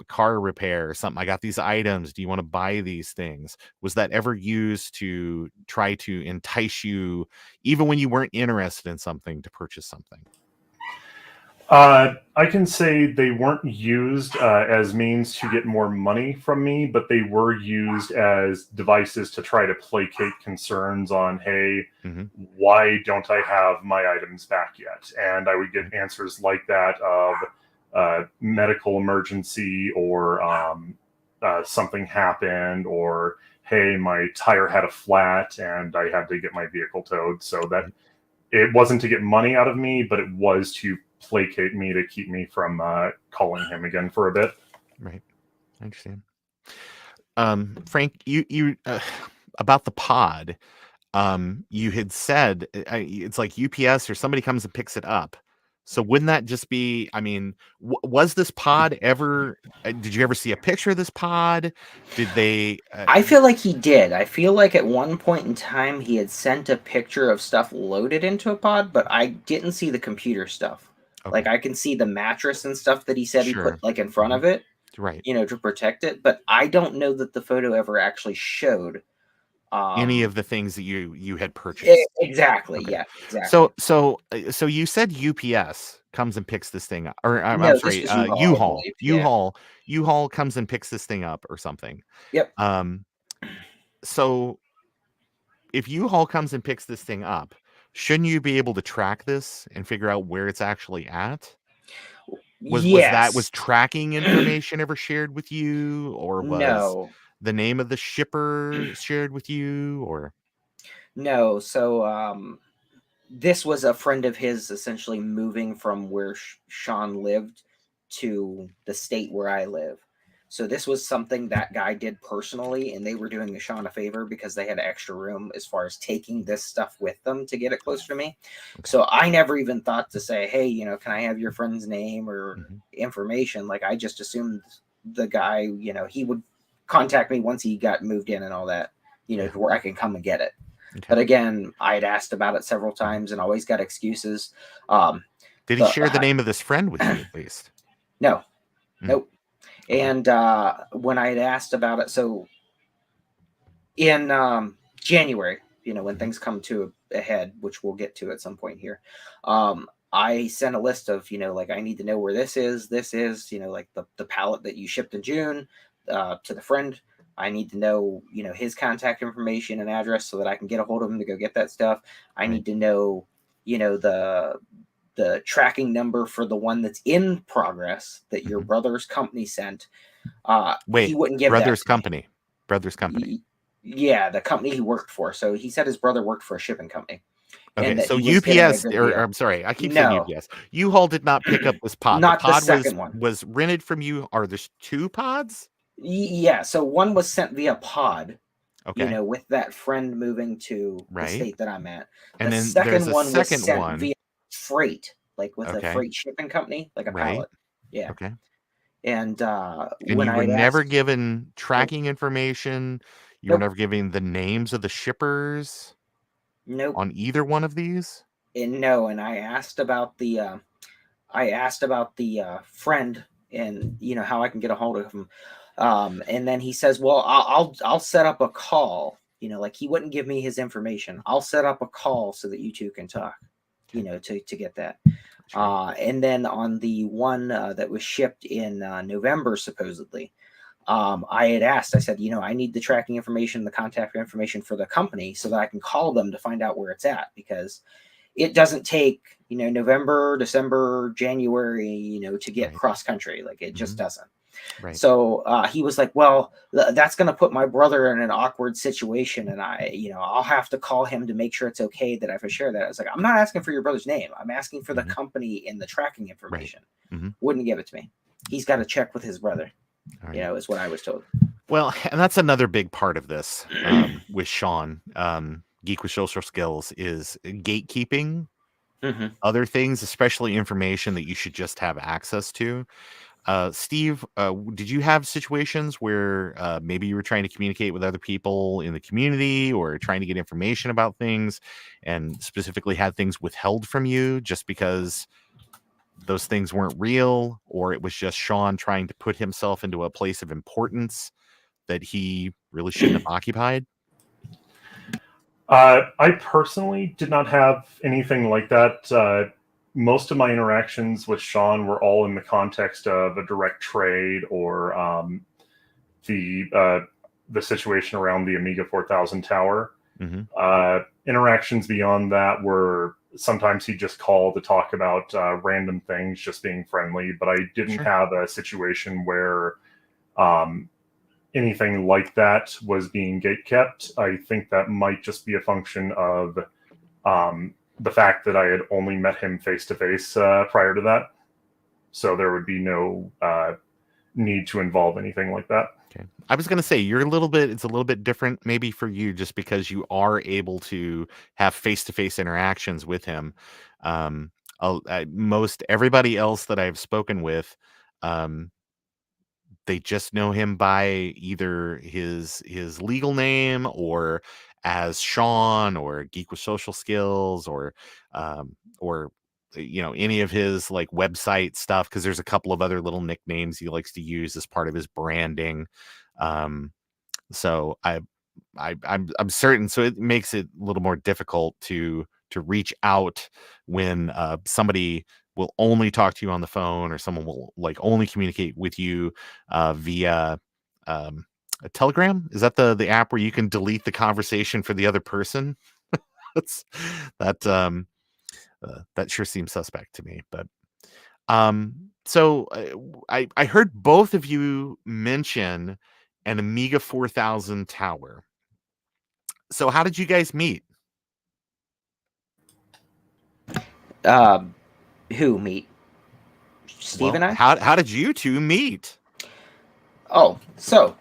car repair or something? I got these items. Do you want to buy these things? Was that ever used to try to entice you, even when you weren't interested in something, to purchase something? I can say they weren't used as means to get more money from me, but they were used as devices to try to placate concerns on, hey, why don't I have my items back yet? And I would get answers like that of medical emergency, or something happened, or hey, my tire had a flat and I had to get my vehicle towed. So that it wasn't to get money out of me, but it was to placate me, to keep me from calling him again for a bit. Right. I understand. Frank, you about the pod, you had said it's like UPS or somebody comes and picks it up. So wouldn't that just be, was this pod ever, did you ever see a picture of this pod? Did they? I feel like he did. I feel like at one point in time he had sent a picture of stuff loaded into a pod, but I didn't see the computer stuff. Okay. Like I can see the mattress and stuff that he said he put like in front of it, right? To protect it. But I don't know that the photo ever actually showed any of the things that you had purchased. Exactly. Okay. Yeah. Exactly. So you said UPS comes and picks this thing up, or I'm sorry, U-Haul. U-Haul comes and picks this thing up or something. Yep. So if U-Haul comes and picks this thing up, shouldn't you be able to track this and figure out where it's actually at? Was tracking information ever shared with you, or was the name of the shipper shared with you, or? No. So this was a friend of his essentially moving from where Sean lived to the state where I live. So this was something that guy did personally, and they were doing Sean a favor because they had extra room as far as taking this stuff with them to get it closer to me. Okay. So I never even thought to say, hey, can I have your friend's name or information? Like I just assumed the guy, he would contact me once he got moved in and all that, to where I can come and get it. Okay. But again, I had asked about it several times and always got excuses. Did he share the name of this friend with you at least? No. Nope. And when I had asked about it, so in January, when things come to a head, which we'll get to at some point here, I sent a list of, like, I need to know where this is, like the pallet that you shipped in June to the friend. I need to know, his contact information and address so that I can get a hold of him to go get that stuff. I need to know, the tracking number for the one that's in progress that your brother's company sent. Wait, he wouldn't give brother's that to me. company. Brother's company. Yeah, the company he worked for. So he said his brother worked for a shipping company. Okay, And that so he was getting a UPS, good or deal. I'm sorry, I keep saying No. UPS. U-Haul did not pick up this pod. Not the pod the second one. was rented from you. Are there 2 pods? Yeah, so one was sent via pod, Okay, with that friend moving to the right. state that I'm at. And The then there's second a one was second sent one. via freight, like with a Okay. freight shipping company, like a Right. pallet. Yeah. Okay. And And when you I were had never asked, given tracking information. You were nope, never given the names of the shippers nope, on either one of these. and no. And I asked about the friend, and how I can get a hold of him. And then he says, "Well, I'll set up a call." Like, he wouldn't give me his information. I'll set up a call so that you two can talk. To get that. Sure. And then on the one that was shipped in November, supposedly, I had asked. I said, I need the tracking information, the contact information for the company, so that I can call them to find out where it's at, because it doesn't take November, December, January, to get Right. cross country. Like, it just doesn't. Right. So he was like, well, that's going to put my brother in an awkward situation, and I'll have to call him to make sure it's okay that I have share that. I was like, I'm not asking for your brother's name. I'm asking for the company and the tracking information. Wouldn't give it to me. He's got to check with his brother. Right. Is what I was told. Well, and that's another big part of this with Sean, Geek with Social Skills, is gatekeeping other things, especially information that you should just have access to. Steve, did you have situations where maybe you were trying to communicate with other people in the community or trying to get information about things and specifically had things withheld from you just because those things weren't real, or it was just Sean trying to put himself into a place of importance that he really shouldn't have occupied? I personally did not have anything like that. Most of my interactions with Sean were all in the context of a direct trade or the situation around the Amiga 4000 tower. Interactions beyond that were sometimes he'd just call to talk about random things, just being friendly. But I didn't have a situation where anything like that was being gatekept. I think that might just be a function of the fact that I had only met him face to face prior to that. So there would be no need to involve anything like that. Okay. I was going to say it's a little bit different maybe for you just because you are able to have face-to-face interactions with him. Most everybody else that I've spoken with, they just know him by either his legal name or as Sean or Geek with Social Skills or any of his like website stuff, because there's a couple of other little nicknames he likes to use as part of his branding. So I'm certain. So it makes it a little more difficult to reach out when somebody will only talk to you on the phone, or someone will like only communicate with you via a Telegram. Is that the app where you can delete the conversation for the other person? That sure seems suspect to me. But so I heard both of you mention an Amiga 4000 tower. So how did you guys meet? Who meet? Steve and I? How did you two meet? Oh, so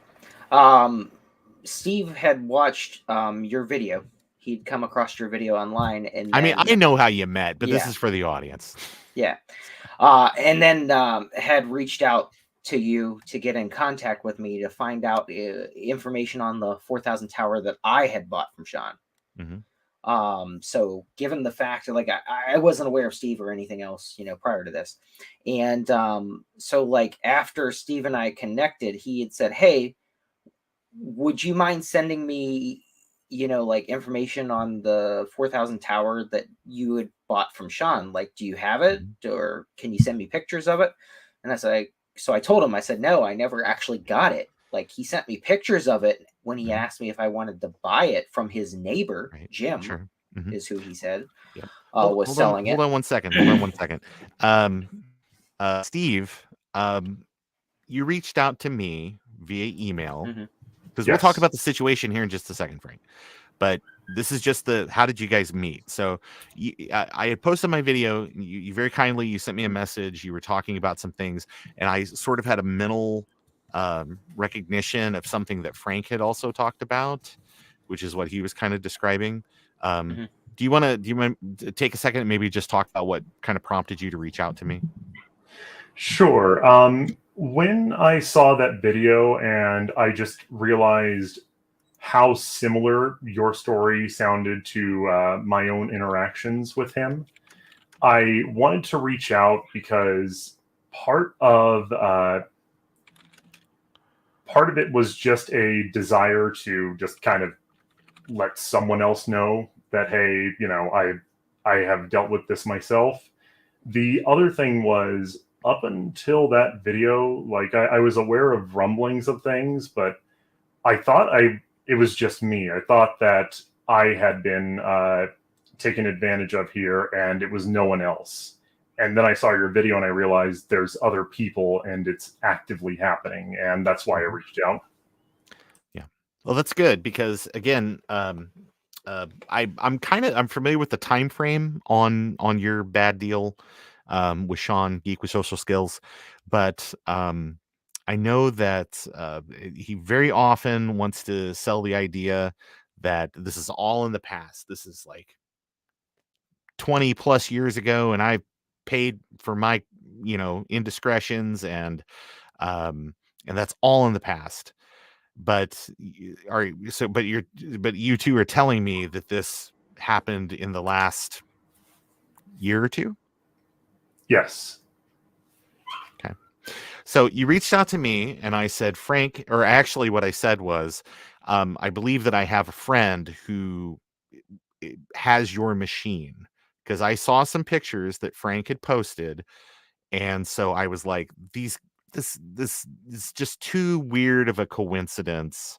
Steve had watched your video. He'd come across your video online, and then, I mean, I know how you met, but this is for the audience. Yeah. And then had reached out to you to get in contact with me to find out information on the 4000 tower that I had bought from Sean. So given the fact that like I wasn't aware of Steve or anything else, prior to this. And so like after Steve and I connected, he had said, hey, would you mind sending me, like information on the 4,000 tower that you had bought from Sean? Like, do you have it, or can you send me pictures of it? And I said, so I told him, I said, no, I never actually got it. Like, he sent me pictures of it when he asked me if I wanted to buy it from his neighbor, Jim, Sure. is who he said Yep. was selling it. Hold on one second. Hold on one second. Steve, you reached out to me via email, because we'll talk about the situation here in just a second, Frank. But this is just how did you guys meet? So I had posted my video. You very kindly, you sent me a message. You were talking about some things, and I sort of had a mental recognition of something that Frank had also talked about, which is what he was kind of describing. Do you want to take a second and maybe just talk about what kind of prompted you to reach out to me? Sure. When I saw that video and I just realized how similar your story sounded to my own interactions with him, I wanted to reach out because part of it was just a desire to just kind of let someone else know that, hey, I have dealt with this myself. The other thing was, up until that video, like I was aware of rumblings of things, but I thought it was just me. I thought that I had been taken advantage of here and it was no one else. And then I saw your video and I realized there's other people and it's actively happening. And that's why I reached out. Yeah. Well, that's good because, again, I'm familiar with the time frame on your bad deal with Sean, Geek with Social Skills, but I know that he very often wants to sell the idea that this is all in the past. This is like 20 plus years ago, and I paid for my indiscretions, and that's all in the past. But you two are telling me that this happened in the last year or two? Yes. Okay. So you reached out to me and I said, Frank, or actually what I said was, I believe that I have a friend who has your machine, because I saw some pictures that Frank had posted. And so I was like, this is just too weird of a coincidence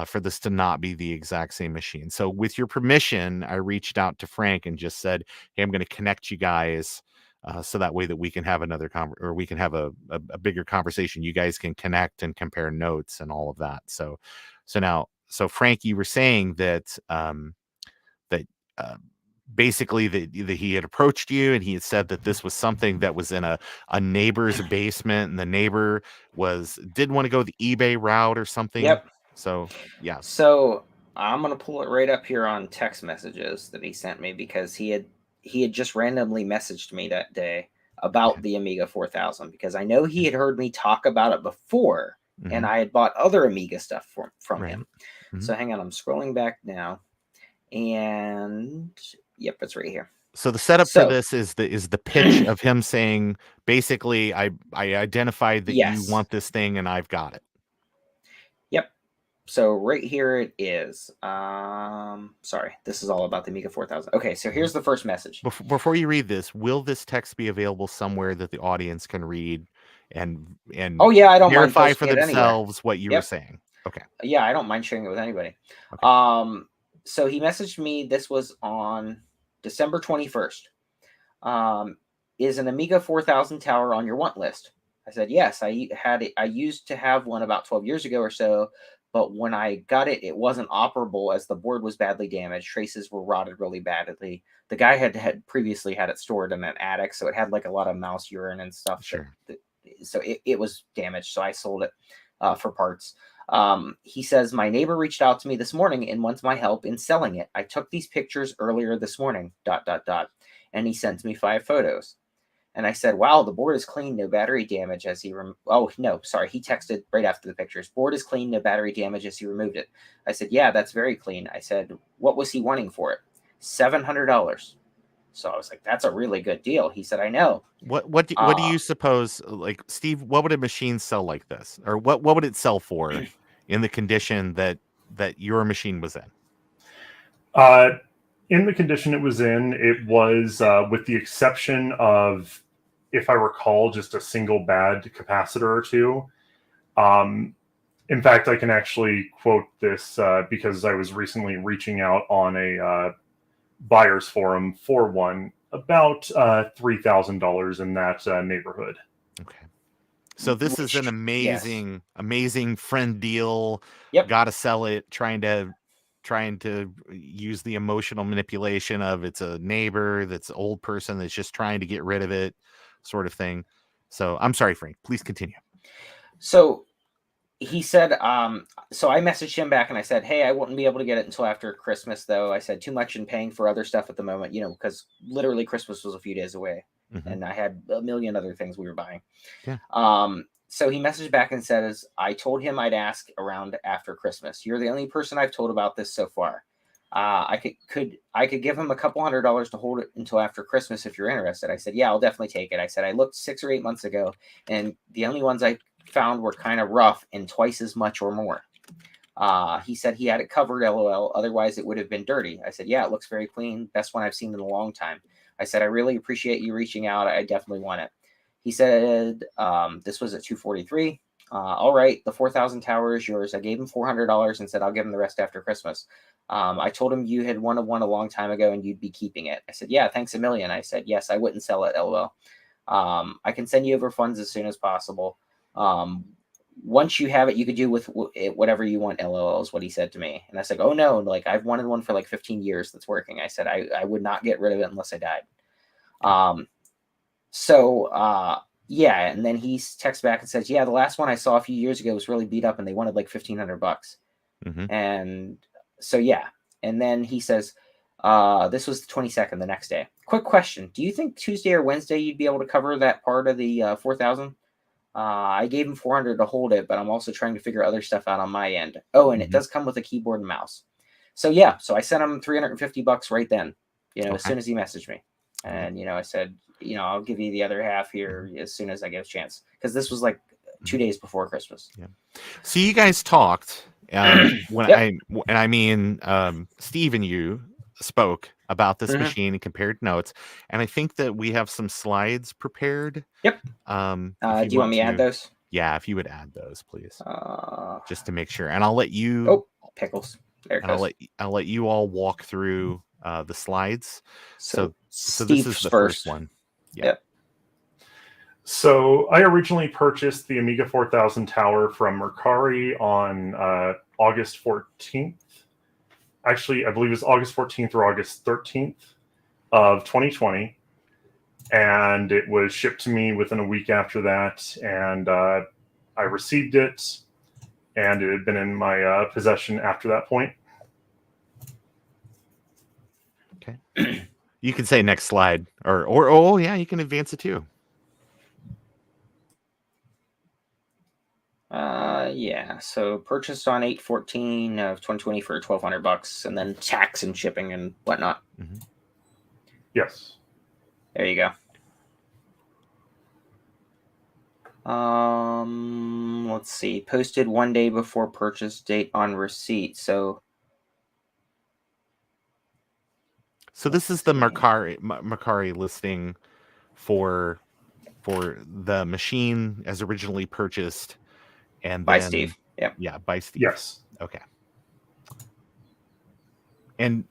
for this to not be the exact same machine. So with your permission, I reached out to Frank and just said, hey, I'm going to connect you guys so that way that we can have we can have a bigger conversation. You guys can connect and compare notes and all of that. So Frank, you were saying that basically that he had approached you and he had said that this was something that was in a neighbor's basement, and the neighbor didn't want to go the eBay route or something. Yep. So, yeah. So I'm going to pull it right up here on text messages that he sent me, because he had just randomly messaged me that day about the Amiga 4000, because I know he had heard me talk about it before, and I had bought other Amiga stuff from him. So hang on, I'm scrolling back now, and yep, it's right here. So the setup for this is the pitch of him saying, basically, I identified that you want this thing and I've got it. Yep. So right here it is. Sorry, this is all about the Amiga 4000. Okay, so here's the first message. Before you read this, will this text be available somewhere that the audience can read and oh yeah, I don't verify mind for themselves what you were saying? Okay. Yeah, I don't mind sharing it with anybody. Okay. So he messaged me. This was on December 21st. Is an Amiga 4000 tower on your want list? I said yes. I used to have one about 12 years ago or so, but when I got it, it wasn't operable as the board was badly damaged. Traces were rotted really badly. The guy had previously had it stored in an attic, so it had like a lot of mouse urine and stuff. Sure. So it was damaged. So I sold it for parts. He says, my neighbor reached out to me this morning and wants my help in selling it. I took these pictures earlier this morning, ... And he sent me 5 photos. And I said, wow, the board is clean, no battery damage as he oh, no, sorry. He texted right after the pictures. Board is clean, no battery damage as he removed it. I said, yeah, that's very clean. I said, what was he wanting for it? $700. So I was like, that's a really good deal. He said, I know. What do you suppose, like, Steve, what would a machine sell like this? Or what would it sell for in the condition that your machine was in? In the condition it was in, it was, with the exception of, if I recall, just a single bad capacitor or two. In fact, I can actually quote this because I was recently reaching out on a buyer's forum for one, about $3,000 in that neighborhood. Okay. So this is an amazing friend deal. Yep. Got to sell it. Trying to use the emotional manipulation of it's a neighbor that's an old person that's just trying to get rid of it, sort of thing. So I'm sorry, Frank. Please continue. So he said, so I messaged him back and I said, hey, I wouldn't be able to get it until after Christmas, though. I said, too much in paying for other stuff at the moment, because literally Christmas was a few days away. Mm-hmm. And I had a million other things we were buying. Yeah. So he messaged back and says, I told him I'd ask around after Christmas. You're the only person I've told about this so far. I could give him a couple $100 to hold it until after Christmas if you're interested. I said, yeah, I'll definitely take it. I said, I looked 6 or 8 months ago, and the only ones I found were kind of rough and twice as much or more. He said he had it covered, LOL. Otherwise, it would have been dirty. I said, yeah, it looks very clean. Best one I've seen in a long time. I said, I really appreciate you reaching out. I definitely want it. He said, this was at 243. All right, the 4,000 tower is yours. I gave him $400 and said, I'll give him the rest after Christmas. I told him you had wanted one a long time ago and you'd be keeping it. I said, yeah, thanks a million. I said, yes, I wouldn't sell it, LOL. I can send you over funds as soon as possible. Once you have it, you could do with it whatever you want, LOL, is what he said to me. And I said, oh no, like I've wanted one for like 15 years that's working. I said, I would not get rid of it unless I died. Yeah. And then he texts back and says, yeah, the last one I saw a few years ago was really beat up and they wanted like $1,500. Mm-hmm. And so, yeah. And then he says, this was the 22nd, the next day. Quick question. Do you think Tuesday or Wednesday you'd be able to cover that part of the 4,000? I gave him 400 to hold it, but I'm also trying to figure other stuff out on my end. Oh, and it does come with a keyboard and mouse. So yeah, so I sent him $350 right then, as soon as he messaged me. And, I said, I'll give you the other half here as soon as I get a chance. Because this was like 2 days before Christmas. Yeah. So you guys talked Steve and you spoke about this machine and compared notes. And I think that we have some slides prepared. Yep. Do you want me to add those? Yeah, if you would add those, please. Just to make sure. And I'll let you... Oh, pickles. There it goes. I'll let you all walk through the slides. So Steve's this is the first one. Yeah. Yep. So I originally purchased the Amiga 4000 tower from Mercari on August 14th. Actually, I believe it was August 14th or August 13th of 2020. And it was shipped to me within a week after that. And I received it. And it had been in my possession after that point. Okay. You can say next slide. Or yeah, you can advance it too. Yeah, so purchased on 8/14 of 2020 for $1,200, and then tax and shipping and whatnot. Mm-hmm. Yes. There you go. Let's see. Posted 1 day before purchase date on receipt. So this is the Mercari listing for the machine as originally purchased. And by then, Steve. Yep. Yeah, by Steve. Yes. Okay. And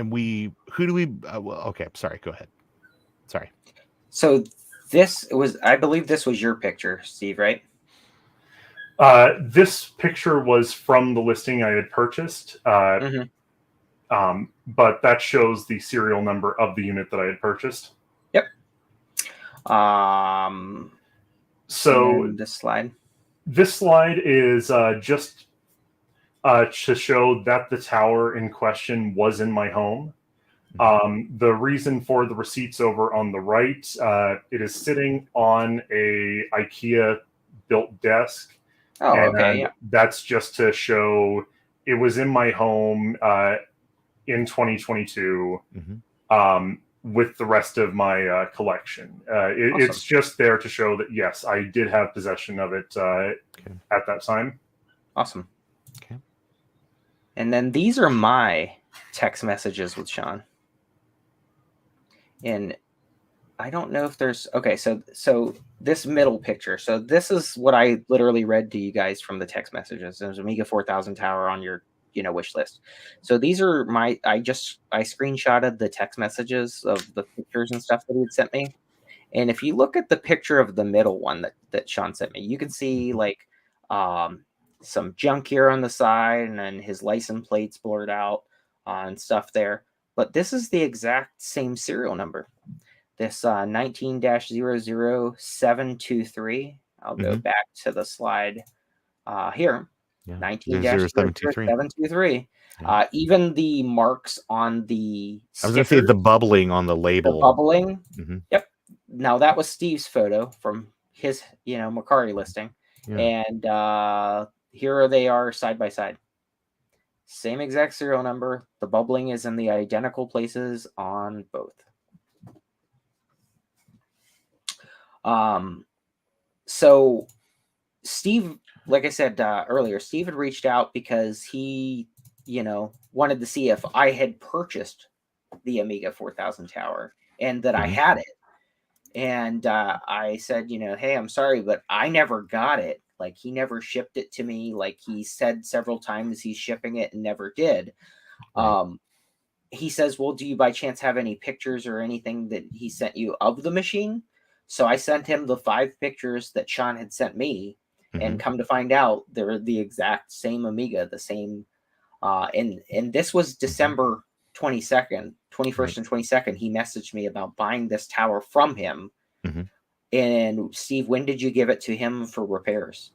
we okay, sorry, go ahead. Sorry. So I believe this was your picture, Steve, right? This picture was from the listing I had purchased. But that shows the serial number of the unit that I had purchased. Yep. So this slide. This slide is just to show that the tower in question was in my home. The reason for the receipts over on the right, it is sitting on a IKEA built desk. Oh, okay. Yeah. That's just to show it was in my home in 2022 with the rest of my collection. Awesome. It's just there to show that, yes, I did have possession of it at that time. Awesome. Okay. And then these are my text messages with Sean. And I don't know if there's okay. So this middle picture. So this is what I literally read to you guys from the text messages. There's Amiga 4000 tower on your wish list. So these are I screenshotted the text messages of the pictures and stuff that he had sent me. And if you look at the picture of the middle one that Sean sent me, you can see like some junk here on the side, and then his license plates blurred out and stuff there. But this is the exact same serial number. This 19-00723. I'll go back to the slide here. Yeah. 19-00723. Even the marks on the stickers, I was going to say the bubbling on the label. The bubbling. Mm-hmm. Yep. Now that was Steve's photo from his, Macari listing. Yeah. And here they are side by side. Same exact serial number. The bubbling is in the identical places on both. So Steve, like I said earlier, Steve had reached out because he, wanted to see if I had purchased the Amiga 4000 tower and that I had it. And I said, hey, I'm sorry, but I never got it. Like, he never shipped it to me. Like, he said several times he's shipping it and never did. Right. He says, well, do you by chance have any pictures or anything that he sent you of the machine? So I sent him the 5 pictures that Sean had sent me, and come to find out they're the exact same Amiga, the same. And this was December 21st and 22nd. He messaged me about buying this tower from him. And Steve, when did you give it to him for repairs?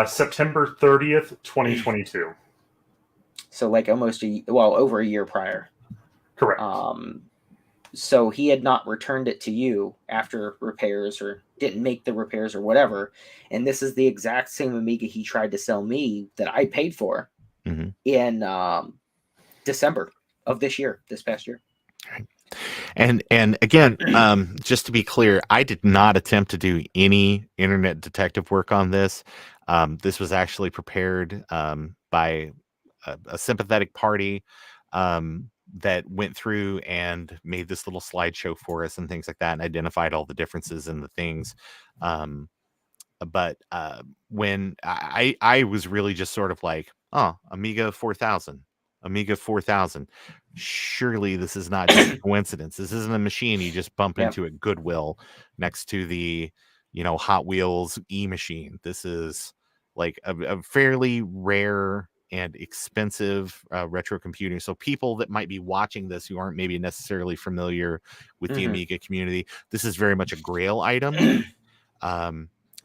September 30th, 2022. So like over a year prior. Correct. So he had not returned it to you after repairs or didn't make the repairs or whatever. And this is the exact same Amiga he tried to sell me that I paid for in December of this past year. Right. And again, just to be clear, I did not attempt to do any internet detective work on this. This was actually prepared by a sympathetic party that went through and made this little slideshow for us and things like that, and identified all the differences in the things. But when I was really just sort of like, oh, Amiga 4000. Surely this is not just a coincidence. This isn't a machine you just bump into at Goodwill next to the, Hot Wheels e-machine. This is like a fairly rare and expensive retro computing. So people that might be watching this who aren't maybe necessarily familiar with the Amiga community, this is very much a grail item.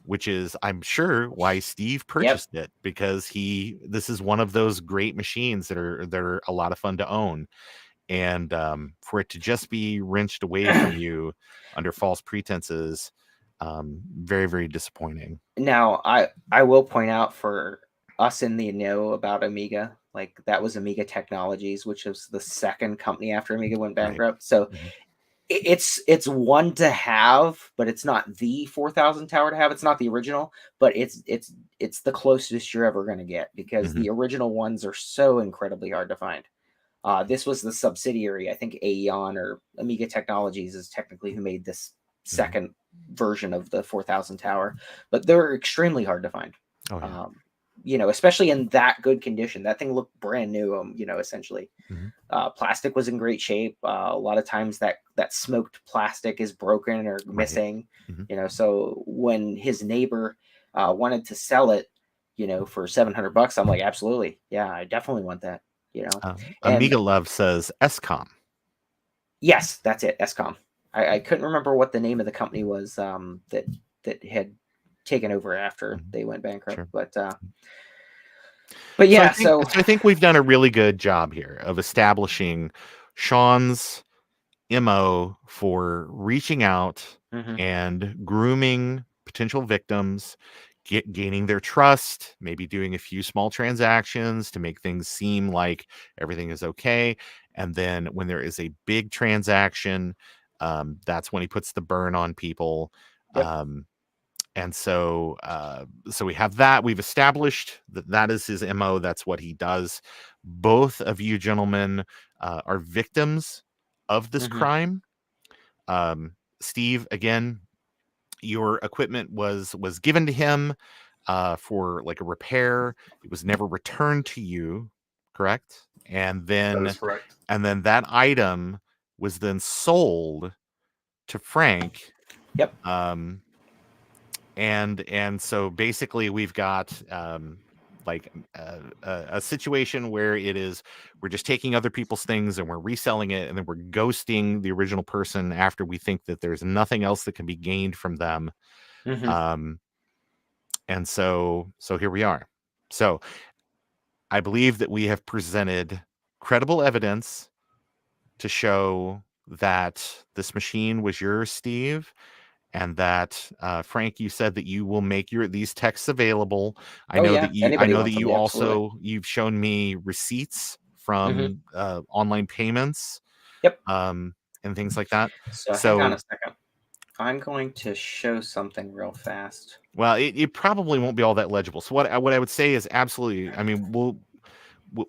Which is, I'm sure, why Steve purchased it, because this is one of those great machines that are a lot of fun to own, and for it to just be wrenched away from you under false pretenses, very, very disappointing. Now, I will point out for us in the know about Amiga, like that was Amiga Technologies, which was the second company after Amiga went bankrupt. Right. So. It's one to have, but it's not the 4000 tower to have. It's not the original, but it's the closest you're ever going to get, because the original ones are so incredibly hard to find. This was the subsidiary, I think Aeon or Amiga Technologies is technically who made this second version of the 4000 tower, but they're extremely hard to find. Oh, yeah. Especially in that good condition. That thing looked brand new, essentially. Plastic was in great shape. A lot of times that smoked plastic is broken or missing, so when his neighbor wanted to sell it, for $700, I'm like, absolutely. Yeah, I definitely want that, Amiga Love says SCOM. Yes, that's it. SCOM. I couldn't remember what the name of the company was that had taken over after they went bankrupt. Sure. But yeah, so I think we've done a really good job here of establishing Sean's MO for reaching out and grooming potential victims, gaining their trust, maybe doing a few small transactions to make things seem like everything is okay. And then when there is a big transaction, that's when he puts the burn on people. Yep. And so so we have that. We've established that that is his MO. That's what he does. Both of you gentlemen are victims of this crime. Steve, again, your equipment was given to him for like a repair. It was never returned to you, correct? And That then is correct. that item was then sold to Frank. Yep. And so basically we've got like a situation where we're just taking other people's things and we're reselling it, and then we're ghosting the original person after we think that there's nothing else that can be gained from them. And so here we are. So I believe that we have presented credible evidence to show that this machine was yours, Steve, and that Frank, you said that you will make these texts available. I know that you also you've shown me receipts from online payments. Yep. And things like that. So hang on a second. I'm going to show something real fast. Well, it probably won't be all that legible. So what I would say is absolutely. I mean,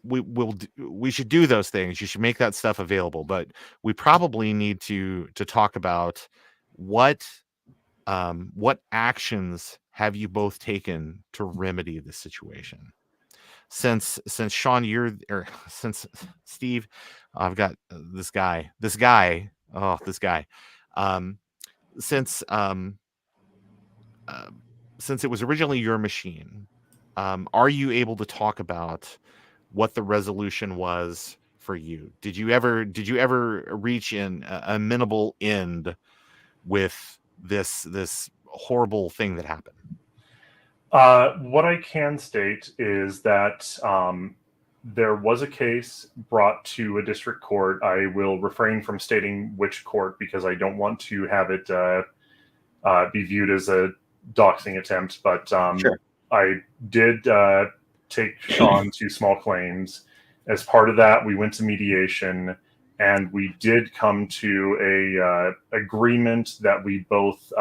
we should do those things. You should make that stuff available, but we probably need to talk about what actions have you both taken to remedy the situation. Since Sean, since Steve, I've got this guy. Since it was originally your machine, are you able to talk about what the resolution was for you? Did you ever reach an amenable end with this horrible thing that happened? What I can state is that there was a case brought to a district court. I will refrain from stating which court because I don't want to have it be viewed as a doxing attempt. But Sure. I did take Sean to small claims. As part of that, we went to mediation, and we did come to a agreement that we both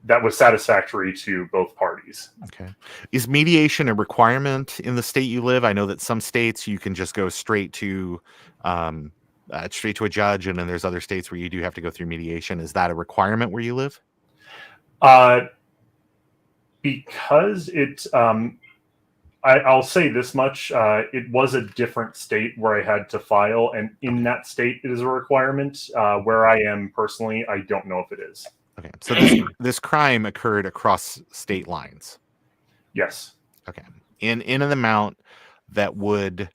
that was satisfactory to both parties. Okay. Is mediation a requirement in the state you live? I know that some states you can just go straight to a judge, and then there's other states where you do have to go through mediation. Is that a requirement where you live? Because it, I'll say this much, it was a different state where I had to file, and in that state it is a requirement. Where I am personally, I don't know if it is. Okay, so this crime occurred across state lines. Yes. Okay, in an amount that would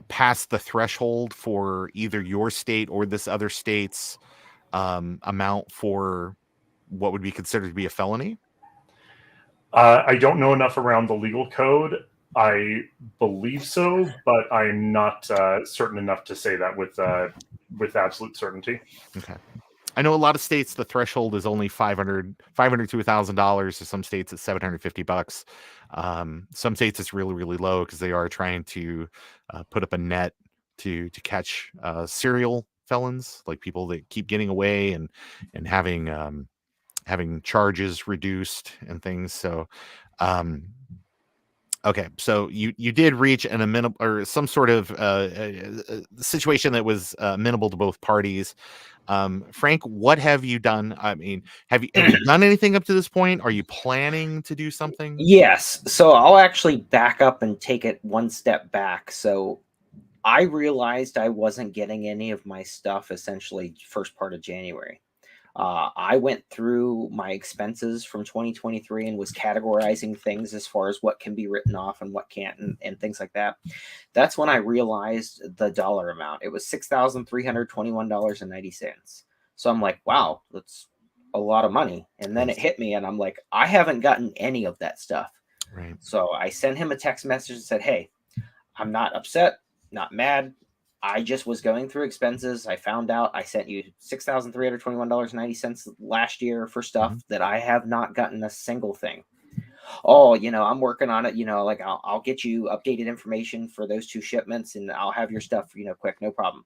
pass the threshold for either your state or this other state's amount for what would be considered to be a felony? I don't know enough around the legal code. I believe so, but I'm not certain enough to say that with absolute certainty. Okay. I know a lot of states the threshold is only $500 to $1,000. So some states it's $750. Some states it's really, really low because they are trying to put up a net to catch serial felons, like people that keep getting away and having charges reduced and things. So okay, so you did reach an amenable or some sort of situation that was amenable to both parties. Frank, what have you done? I mean, have you done anything up to this point? Are you planning to do something? Yes. So I'll actually back up and take it one step back. So I realized I wasn't getting any of my stuff essentially first part of January. I went through my expenses from 2023 and was categorizing things as far as what can be written off and what can't and things like that. That's when I realized the dollar amount. It was $6,321.90. So I'm like, wow, that's a lot of money. And then it hit me and I'm like, I haven't gotten any of that stuff. Right. So I sent him a text message and said, hey, I'm not upset, not mad. I just was going through expenses. I found out I sent you $6,321.90 last year for stuff that I have not gotten a single thing. Oh, I'm working on it. Like I'll get you updated information for those 2 shipments and I'll have your stuff, quick, no problem.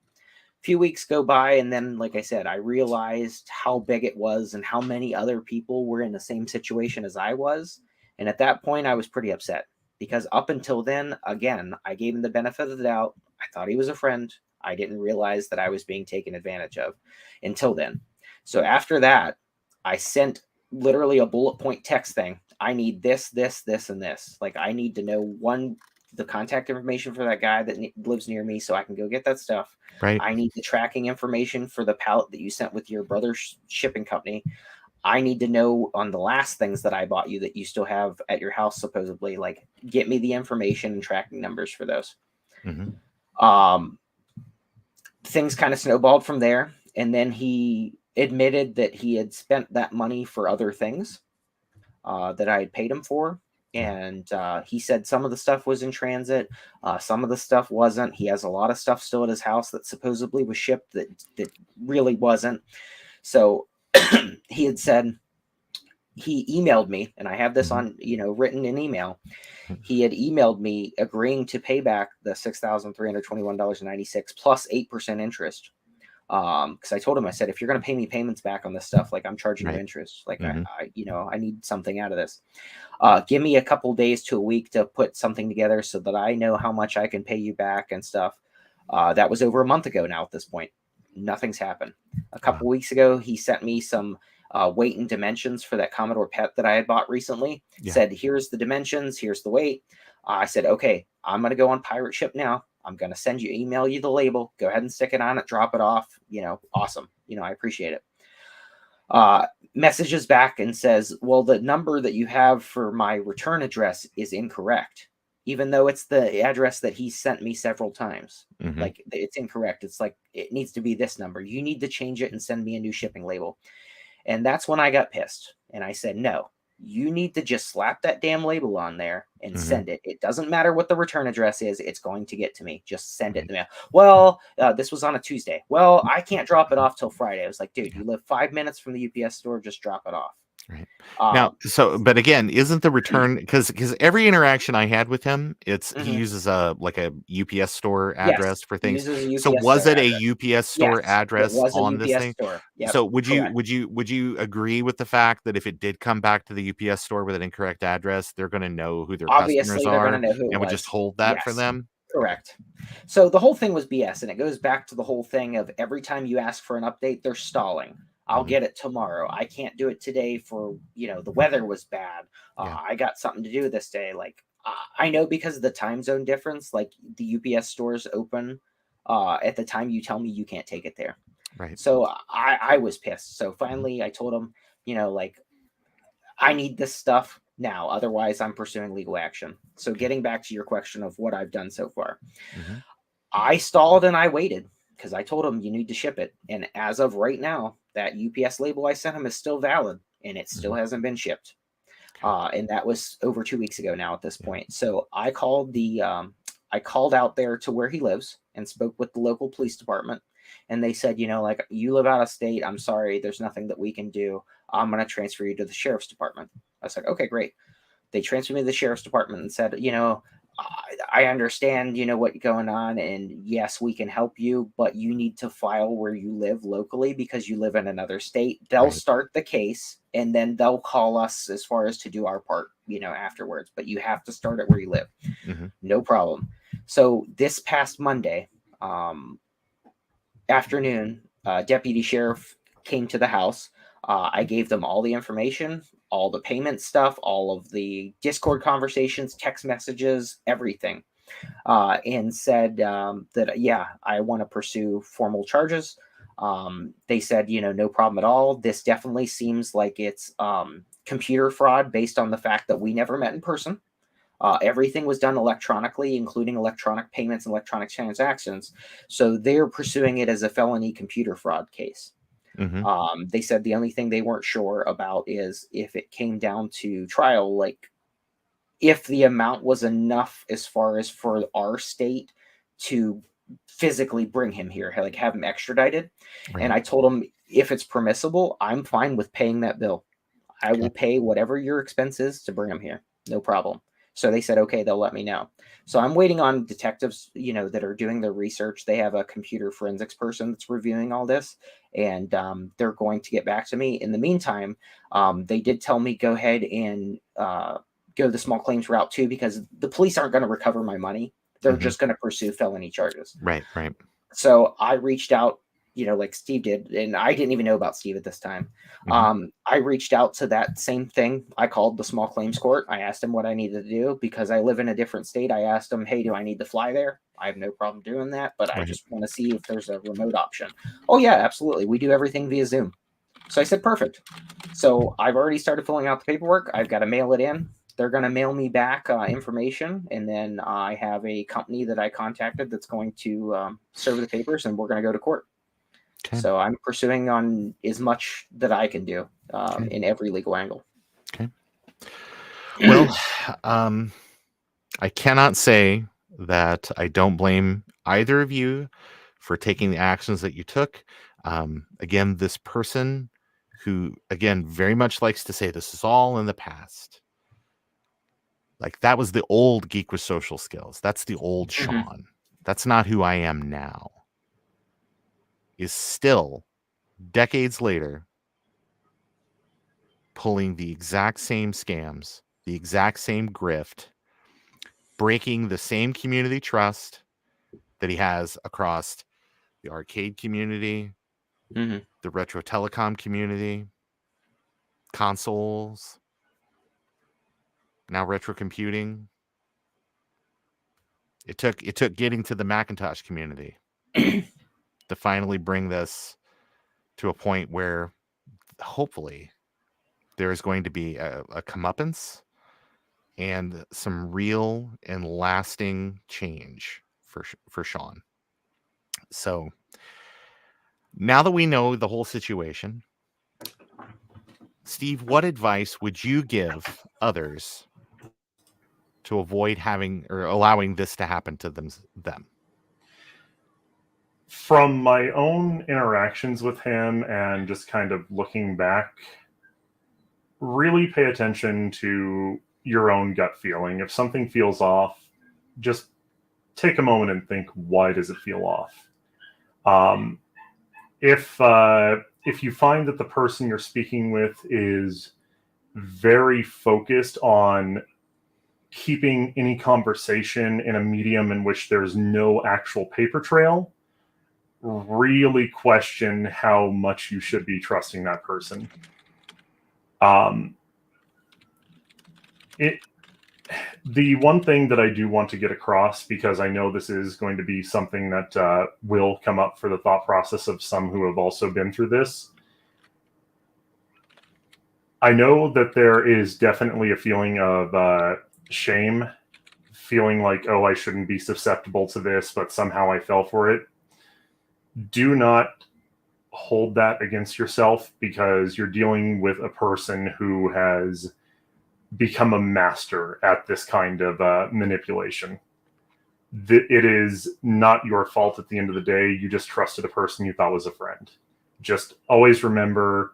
few weeks go by, and then, like I said, I realized how big it was and how many other people were in the same situation as I was. And at that point, I was pretty upset because up until then, again, I gave him the benefit of the doubt. I thought he was a friend. I didn't realize that I was being taken advantage of until then. So after that, I sent literally a bullet point text thing. I need this, this, this, and this. Like, I need to know the contact information for that guy that lives near me so I can go get that stuff. Right. I need the tracking information for the pallet that you sent with your brother's shipping company. I need to know on the last things that I bought you that you still have at your house, supposedly. Like, get me the information and tracking numbers for those. Things kind of snowballed from there. And then he admitted that he had spent that money for other things that I had paid him for. And he said some of the stuff was in transit. Some of the stuff wasn't. He has a lot of stuff still at his house that supposedly was shipped that really wasn't. So he had said, he emailed me, and I have this on, written in email. He had emailed me agreeing to pay back the $6,321.96 plus 8% interest. Because I told him, I said, if you're going to pay me payments back on this stuff, like, I'm charging you interest. Like, I need something out of this. Give me a couple days to a week to put something together so that I know how much I can pay you back and stuff. That was over a month ago now at this point. Nothing's happened. A couple weeks ago, he sent me some weight and dimensions for that Commodore PET that I had bought recently. Said, here's the dimensions, here's the weight. I said, okay, I'm going to go on pirate ship now. I'm going to email you the label. Go ahead and stick it on it, drop it off. Awesome. I appreciate it. Messages back and says, well, the number that you have for my return address is incorrect, even though it's the address that he sent me several times. Like, it's incorrect. It's like, it needs to be this number. You need to change it and send me a new shipping label. And that's when I got pissed. And I said, no, you need to just slap that damn label on there and send it. It doesn't matter what the return address is. It's going to get to me. Just send it to me. Well, this was on a Tuesday. Well, I can't drop it off till Friday. I was like, dude, you live 5 minutes from the UPS store. Just drop it off. Right. Now, but again, isn't the return, because every interaction I had with him, he uses a UPS store address for things. So was it a UPS store address on this thing? Yep, so would you agree with the fact that if it did come back to the UPS store with an incorrect address, they're going to know who their customers are and would just hold that for them? Correct. So the whole thing was BS, and it goes back to the whole thing of every time you ask for an update, they're stalling. I'll get it tomorrow. I can't do it today for, the weather was bad. I got something to do this day. Like, I know because of the time zone difference, like, the UPS stores open at the time you tell me you can't take it there. Right. So I was pissed. So finally I told him, I need this stuff now. Otherwise I'm pursuing legal action. So getting back to your question of what I've done so far, I stalled and I waited. Because I told him you need to ship it. And as of right now, that UPS label I sent him is still valid. And it still hasn't been shipped. And that was over 2 weeks ago now at this point. So I called I called out there to where he lives and spoke with the local police department. And they said, you live out of state. I'm sorry. There's nothing that we can do. I'm going to transfer you to the sheriff's department. I was like, okay, great. They transferred me to the sheriff's department and said, I understand, what's going on. And yes, we can help you, but you need to file where you live locally because you live in another state. They'll start the case and then they'll call us as far as to do our part, afterwards. But you have to start it where you live. No problem. So this past Monday afternoon, deputy sheriff came to the house. I gave them all the information, all the payment stuff, all of the Discord conversations, text messages, everything, and said that, I want to pursue formal charges. They said, no problem at all. This definitely seems like it's computer fraud based on the fact that we never met in person. Everything was done electronically, including electronic payments and electronic transactions. So they're pursuing it as a felony computer fraud case. They said the only thing they weren't sure about is if it came down to trial, like if the amount was enough as far as for our state to physically bring him here, like have him extradited. And I told him, if it's permissible, I'm fine with paying that bill. I will pay whatever your expense is to bring him here. No problem. So they said, okay, they'll let me know. So I'm waiting on detectives, that are doing their research. They have a computer forensics person that's reviewing all this, and they're going to get back to me. In the meantime, they did tell me go ahead and go the small claims route too, because the police aren't going to recover my money. They're just going to pursue felony charges. Right. So I reached out, like Steve did, and I didn't even know about Steve at this time. I reached out to that same thing. I called the small claims court. I asked him what I needed to do because I live in a different state. I asked him, hey, do I need to fly there? I have no problem doing that, but I just want to see if there's a remote option. Oh, yeah, absolutely. We do everything via Zoom. So I said, perfect. So I've already started filling out the paperwork. I've got to mail it in. They're going to mail me back information, and then I have a company that I contacted that's going to serve the papers, and we're going to go to court. Okay. So I'm pursuing on as much that I can do in every legal angle. Okay. Well, I cannot say that I don't blame either of you for taking the actions that you took. Again, this person who, again, very much likes to say this is all in the past. Like, that was the old Geek with Social Skills. That's the old Sean. That's not who I am now. Is still, decades later, pulling the exact same scams, the exact same grift, breaking the same community trust that he has across the arcade community, the retro telecom community, consoles, now retro computing. It took getting to the Macintosh community to finally bring this to a point where hopefully there is going to be a comeuppance and some real and lasting change for Sean. So now that we know the whole situation, Steve, what advice would you give others to avoid having or allowing this to happen to them? From my own interactions with him and just kind of looking back, really pay attention to your own gut feeling. If something feels off, just take a moment and think, why does it feel off? If you find that the person you're speaking with is very focused on keeping any conversation in a medium in which there's no actual paper trail, really question how much you should be trusting that person. The one thing that I do want to get across, because I know this is going to be something that will come up for the thought process of some who have also been through this. I know that there is definitely a feeling of shame, feeling like, oh, I shouldn't be susceptible to this, but somehow I fell for it. Do not hold that against yourself, because you're dealing with a person who has become a master at this kind of manipulation. It is not your fault at the end of the day. You just trusted a person you thought was a friend. Just always remember,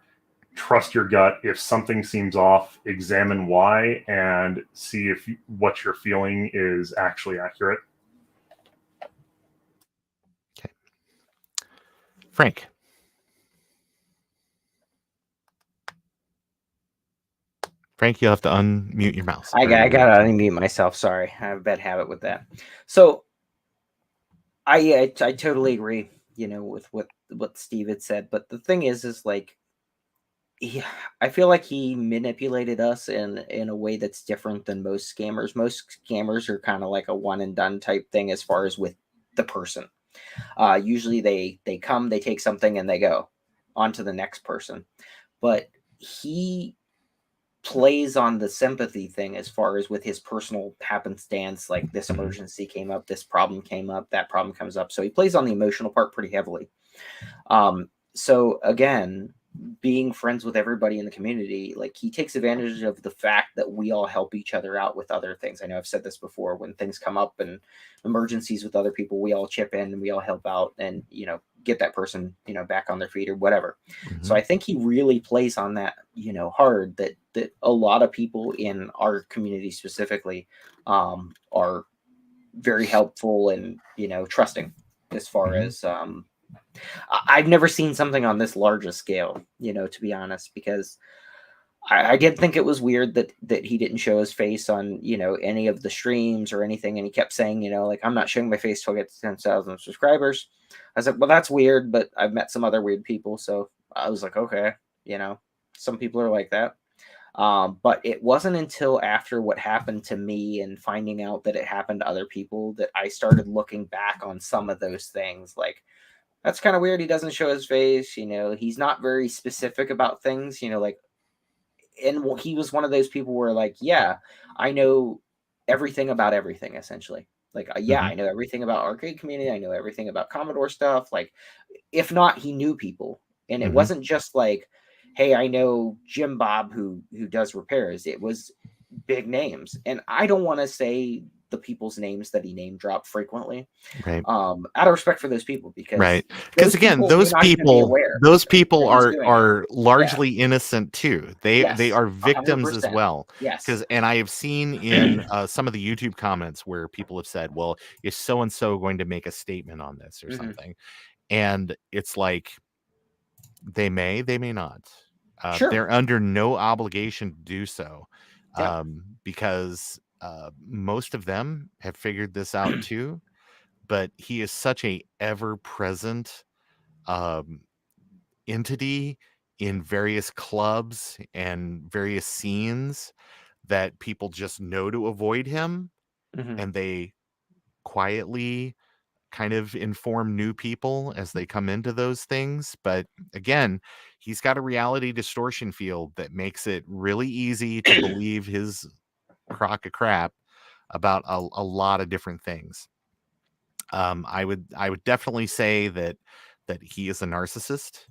trust your gut. If something seems off, examine why and see if what you're feeling is actually accurate. Okay. Frank. Frank, you'll have to unmute your mouse. I gotta unmute myself. Sorry, I have a bad habit with that. So, I totally agree. With what Steve had said. But the thing is like, I feel like he manipulated us in a way that's different than most scammers. Most scammers are kind of like a one and done type thing as far as with the person. Usually they come, they take something, and they go on to the next person. But he plays on the sympathy thing as far as with his personal happenstance, like this emergency came up, this problem came up, that problem comes up. So he plays on the emotional part pretty heavily. So again, being friends with everybody in the community, like, he takes advantage of the fact that we all help each other out with other things. I know I've said this before, when things come up and emergencies with other people, we all chip in and we all help out and, get that person, back on their feet or whatever. So I think he really plays on that, hard, that a lot of people in our community specifically are very helpful and, trusting as far as I've never seen something on this large a scale, to be honest, because I did think it was weird that he didn't show his face on, any of the streams or anything. And he kept saying, like, I'm not showing my face till I get to 10,000 subscribers. I was like, well, that's weird, but I've met some other weird people. So I was like, okay, some people are like that. But it wasn't until after what happened to me and finding out that it happened to other people that I started looking back on some of those things. Like, that's kind of weird. He doesn't show his face, he's not very specific about things, like, and he was one of those people where, like, yeah, I know everything about everything, essentially. Like, yeah, I know everything about arcade community. I know everything about Commodore stuff. Like, if not, he knew people. And it wasn't just like, hey, I know Jim Bob who does repairs. It was big names. And I don't want to say the people's names that he name dropped frequently, right, out of respect for those people, because again, those people are largely innocent too. They are victims 100%. As well. Yes. And I have seen in some of the YouTube comments where people have said, well, is so and so going to make a statement on this or something? And it's like, they may not. Sure. They're under no obligation to do so, because most of them have figured this out too. But he is such a ever-present entity in various clubs and various scenes that people just know to avoid him, and they quietly kind of inform new people as they come into those things. But again, he's got a reality distortion field that makes it really easy to believe his crock of crap about a lot of different things. I would definitely say that he is a narcissist.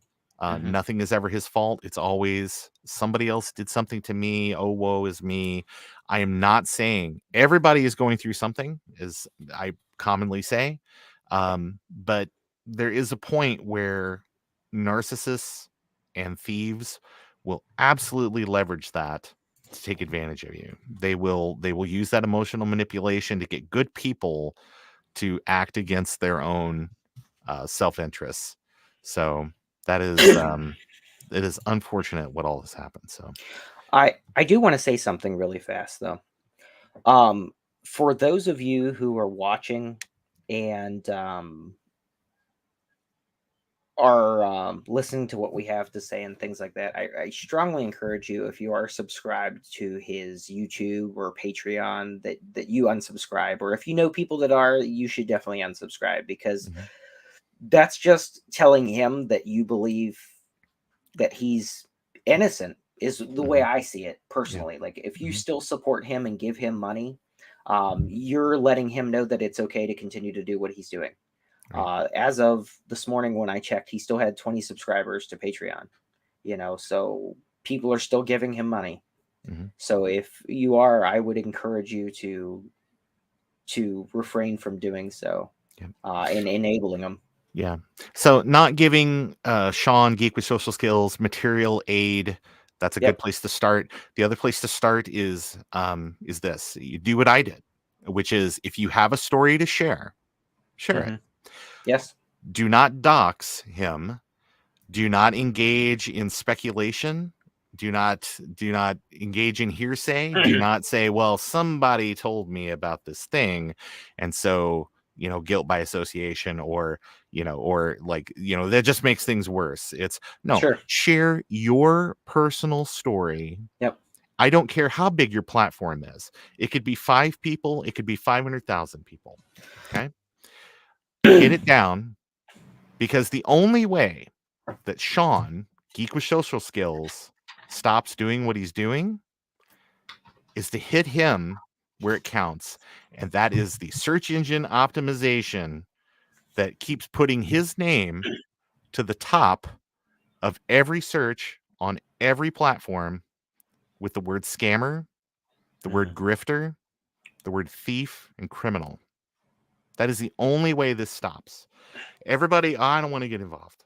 Nothing is ever his fault. It's always somebody else did something to me. Oh, woe is me. I am not saying everybody is going through something, as I commonly say. But there is a point where narcissists and thieves will absolutely leverage that to take advantage of you. They will use that emotional manipulation to get good people to act against their own self-interests. So that is it is unfortunate what all has happened. So I do want to say something really fast though. For those of you who are watching and are listening to what we have to say and things like that, I strongly encourage you, if you are subscribed to his YouTube or Patreon, that you unsubscribe, or if you know people that are, you should definitely unsubscribe, because that's just telling him that you believe that he's innocent, is the way I see it personally. Like, if you still support him and give him money, you're letting him know that it's okay to continue to do what he's doing. As of this morning when I checked, he still had 20 subscribers to Patreon, so people are still giving him money. So if you are, I would encourage you to refrain from doing so, and enabling them. Yeah. So not giving Sean, Geek with Social Skills, material aid. That's a good place to start. The other place to start is this. You do what I did, which is, if you have a story to share it. Yes. Do not dox him. Do not engage in speculation. Do not engage in hearsay. Do not say, well, somebody told me about this thing, and so, guilt by association, or that just makes things worse. It's share your personal story. I don't care how big your platform is. It could be 5 people. It could be 500,000 people. Okay. Get it down, because the only way that Sean, Geek with Social Skills, stops doing what he's doing is to hit him where it counts. And that is the search engine optimization that keeps putting his name to the top of every search on every platform with the word scammer, the word grifter, the word thief, and criminal. That is the only way this stops. Everybody, I don't want to get involved.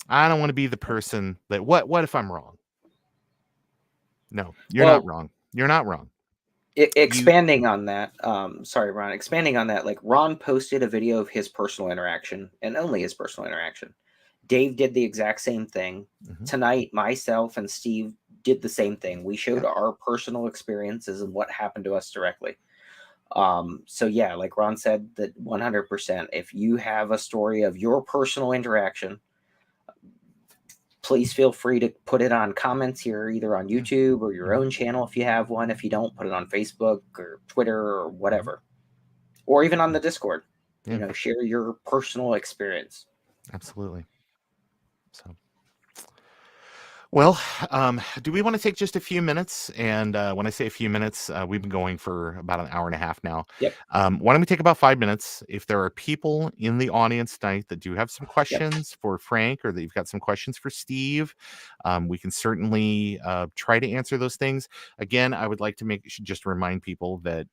I don't want to be the person that, what if I'm wrong? No, you're not wrong. You're not wrong. Expanding on that, sorry, Ron. Expanding on that, like Ron posted a video of his personal interaction and only his personal interaction. Dave did the exact same thing. Mhm. Tonight, myself and Steve did the same thing. We showed our personal experiences and what happened to us directly. So yeah, like Ron said, that 100%. If you have a story of your personal interaction, please feel free to put it on comments here, either on YouTube or your own channel if you have one. If you don't, put it on Facebook or Twitter or whatever, or even on the Discord. Yeah. You know, share your personal experience. Absolutely. So, well, do we want to take just a few minutes? And when I say a few minutes, we've been going for about an hour and a half now. Yep. Why don't we take about 5 minutes? If there are people in the audience tonight that do have some questions for Frank, or that you've got some questions for Steve, we can certainly try to answer those things. Again, I would like to just remind people that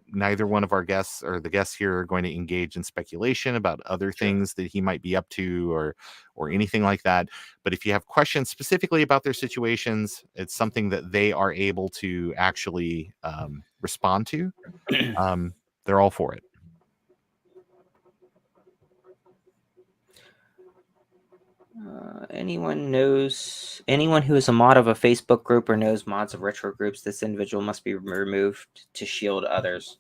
neither one of our guests or the guests here are going to engage in speculation about other things that he might be up to or anything like that. But if you have questions specifically about their situations, it's something that they are able to actually respond to. They're all for it. Anyone who is a mod of a Facebook group or knows mods of retro groups, this individual must be removed to shield others.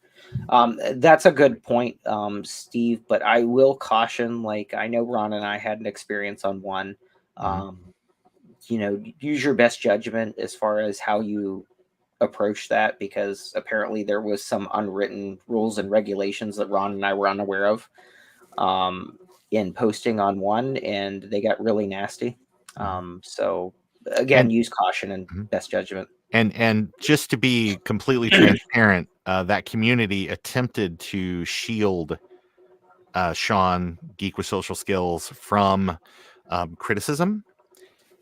That's a good point, Steve, but I will caution, like, I know Ron and I had an experience on one. You know, use your best judgment as far as how you approach that, because apparently there was some unwritten rules and regulations that Ron and I were unaware of in posting on one, and they got really nasty. So again, use caution and best judgment. And just to be completely transparent, that community attempted to shield Sean, Geek with Social Skills, from criticism.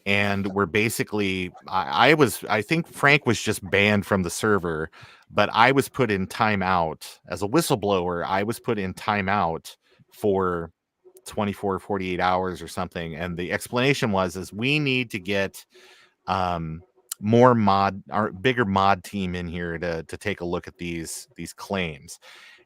And we're basically, I think Frank was just banned from the server, but I was put in timeout as a whistleblower. I was put in timeout for 24, 48 hours or something. And the explanation is we need to get more our bigger mod team in here to take a look at these claims.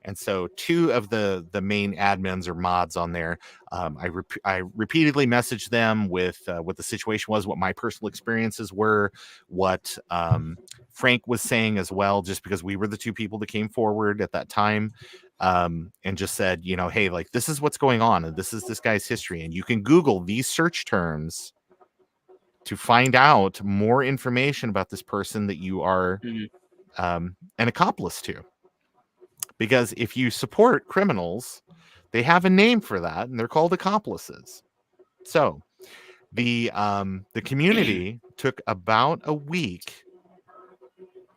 And so two of the main admins or mods on there, I repeatedly messaged them with what the situation was, what my personal experiences were, what Frank was saying as well, just because we were the two people that came forward at that time, and just said, you know, hey, like, this is what's going on, and this is this guy's history, and you can Google these search terms to find out more information about this person that you are an accomplice to. Because if you support criminals, they have a name for that, and they're called accomplices. So the community took about a week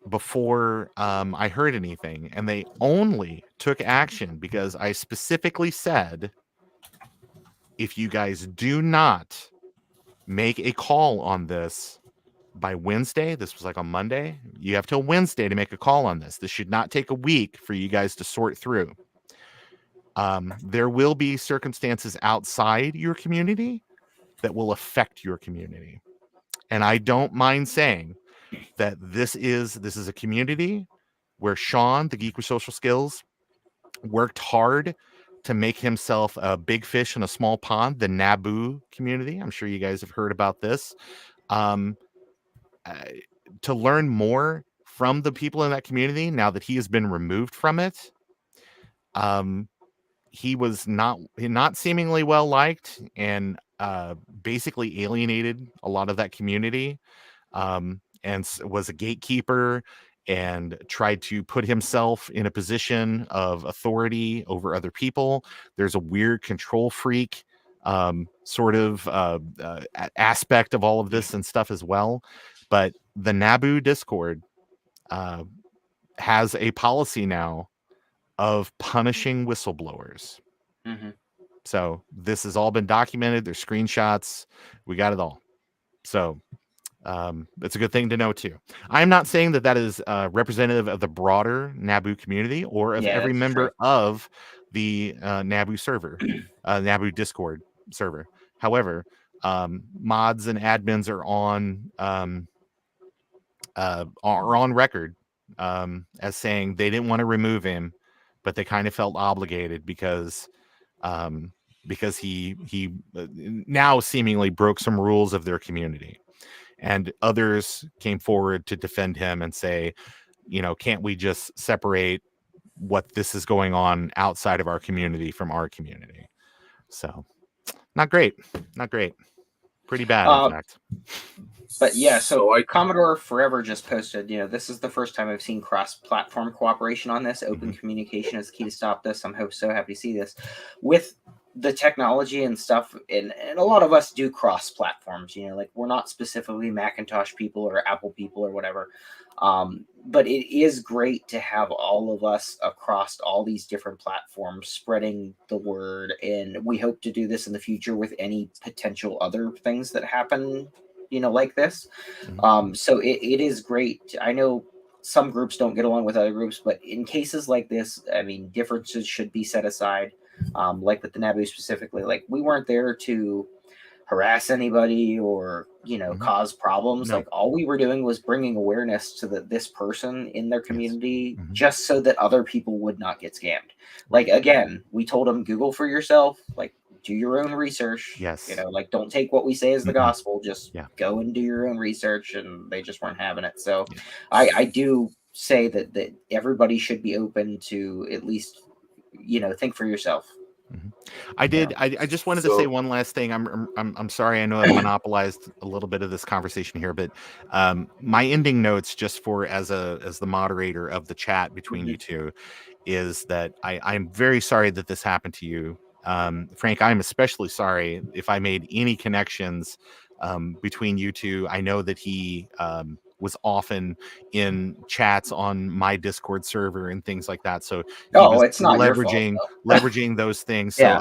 before I heard anything, and they only took action because I specifically said, if you guys do not make a call on this by Wednesday, this was like on Monday, you have till Wednesday to make a call on this. This should not take a week for you guys to sort through. There will be circumstances outside your community that will affect your community. And I don't mind saying that this is a community where Sean, the Geek with Social Skills, worked hard to make himself a big fish in a small pond, the Nabu community. I'm sure you guys have heard about this. To learn more from the people in that community, now that he has been removed from it, he was not seemingly well liked, and basically alienated a lot of that community, and was a gatekeeper and tried to put himself in a position of authority over other people. There's a weird control freak sort of aspect of all of this and stuff as well. But the Nabu Discord has a policy now of punishing whistleblowers. So this has all been documented. There's screenshots. We got it all. So it's a good thing to know too. I'm not saying that is representative of the broader Nabu community or of every member of the Nabu server, Nabu Discord server. However, mods and admins are on record as saying they didn't want to remove him, but they kind of felt obligated because he now seemingly broke some rules of their community. And others came forward to defend him and say, can't we just separate what this is going on outside of our community from our community? So not great. Pretty bad, in fact. But yeah, so I Commodore Forever just posted, this is the first time I've seen cross-platform cooperation on this. Open communication is key to stop this. I'm so happy to see this. With the technology and stuff, and a lot of us do cross-platforms, like we're not specifically Macintosh people or Apple people or whatever. But it is great to have all of us across all these different platforms spreading the word. And we hope to do this in the future with any potential other things that happen like this. So it is great. I know some groups don't get along with other groups, but in cases like this, I mean, differences should be set aside. Like with the Nabu specifically, like we weren't there to harass anybody or cause problems. No. Like all we were doing was bringing awareness to this person in their community, just so that other people would not get scammed. Like again, we told them Google for yourself, like do your own research. Yes. Like don't take what we say as the gospel, just go and do your own research. And they just weren't having it. So I do say that everybody should be open to at least think for yourself. I did. I just wanted to say one last thing. I'm sorry. I know I've monopolized a little bit of this conversation here, but my ending notes, just as the moderator of the chat between you two, is that I'm very sorry that this happened to you, Frank. I'm especially sorry if I made any connections between you two. I know that he was often in chats on my Discord server and things like that. So it's not leveraging your fault, leveraging those things. So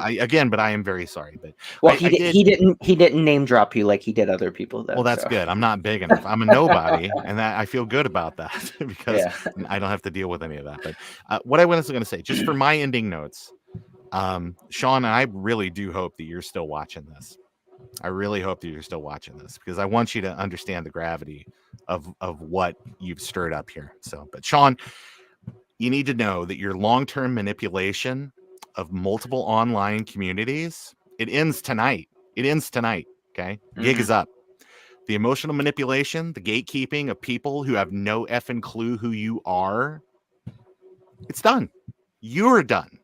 but I am very sorry. But well, he didn't name drop you like he did other people though. Well, that's good. I'm not big enough. I'm a nobody, and I feel good about that because I don't have to deal with any of that. But what I was going to say, just for my ending notes, Sean, I really do hope that you're still watching this. I really hope that you're still watching this because I want you to understand the gravity of what you've stirred up here. So, but Sean, you need to know that your long-term manipulation of multiple online communities, it ends tonight. Okay. Gig is up. The emotional manipulation, the gatekeeping of people who have no effing clue who you are, it's done. You're done.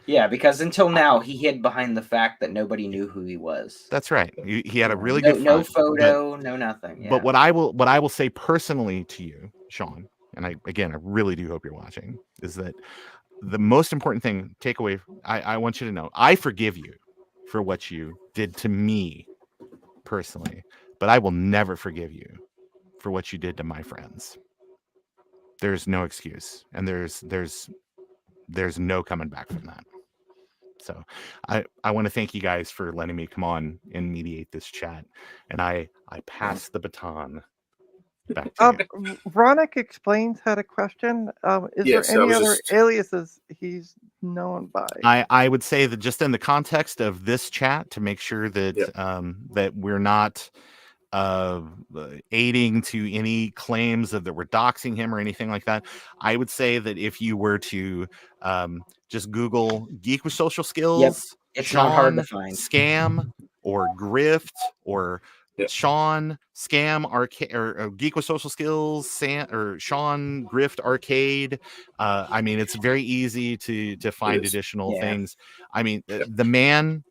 Yeah, because until now he hid behind the fact that nobody knew who he was. That's right. He had a really good no photo, no nothing. But what I will say personally to you, Sean, and I really do hope you're watching, is that the most important thing takeaway I want you to know, I forgive you for what you did to me personally, but I will never forgive you for what you did to my friends. There's no excuse, and there's no coming back from that. So I want to thank you guys for letting me come on and mediate this chat, and I pass the baton back to you. Ronick Explains had a question. Is there any other aliases he's known by? I would say that just in the context of this chat, to make sure that that we're not aiding to any claims that we're doxing him or anything like that, I would say that if you were to just Google Geek with Social Skills, it's Sean not hard to find. Scam or Grift or Sean Scam Arcade or Geek with Social Skills, or Sean Grift Arcade. I mean, it's very easy to find additional things. I mean, the man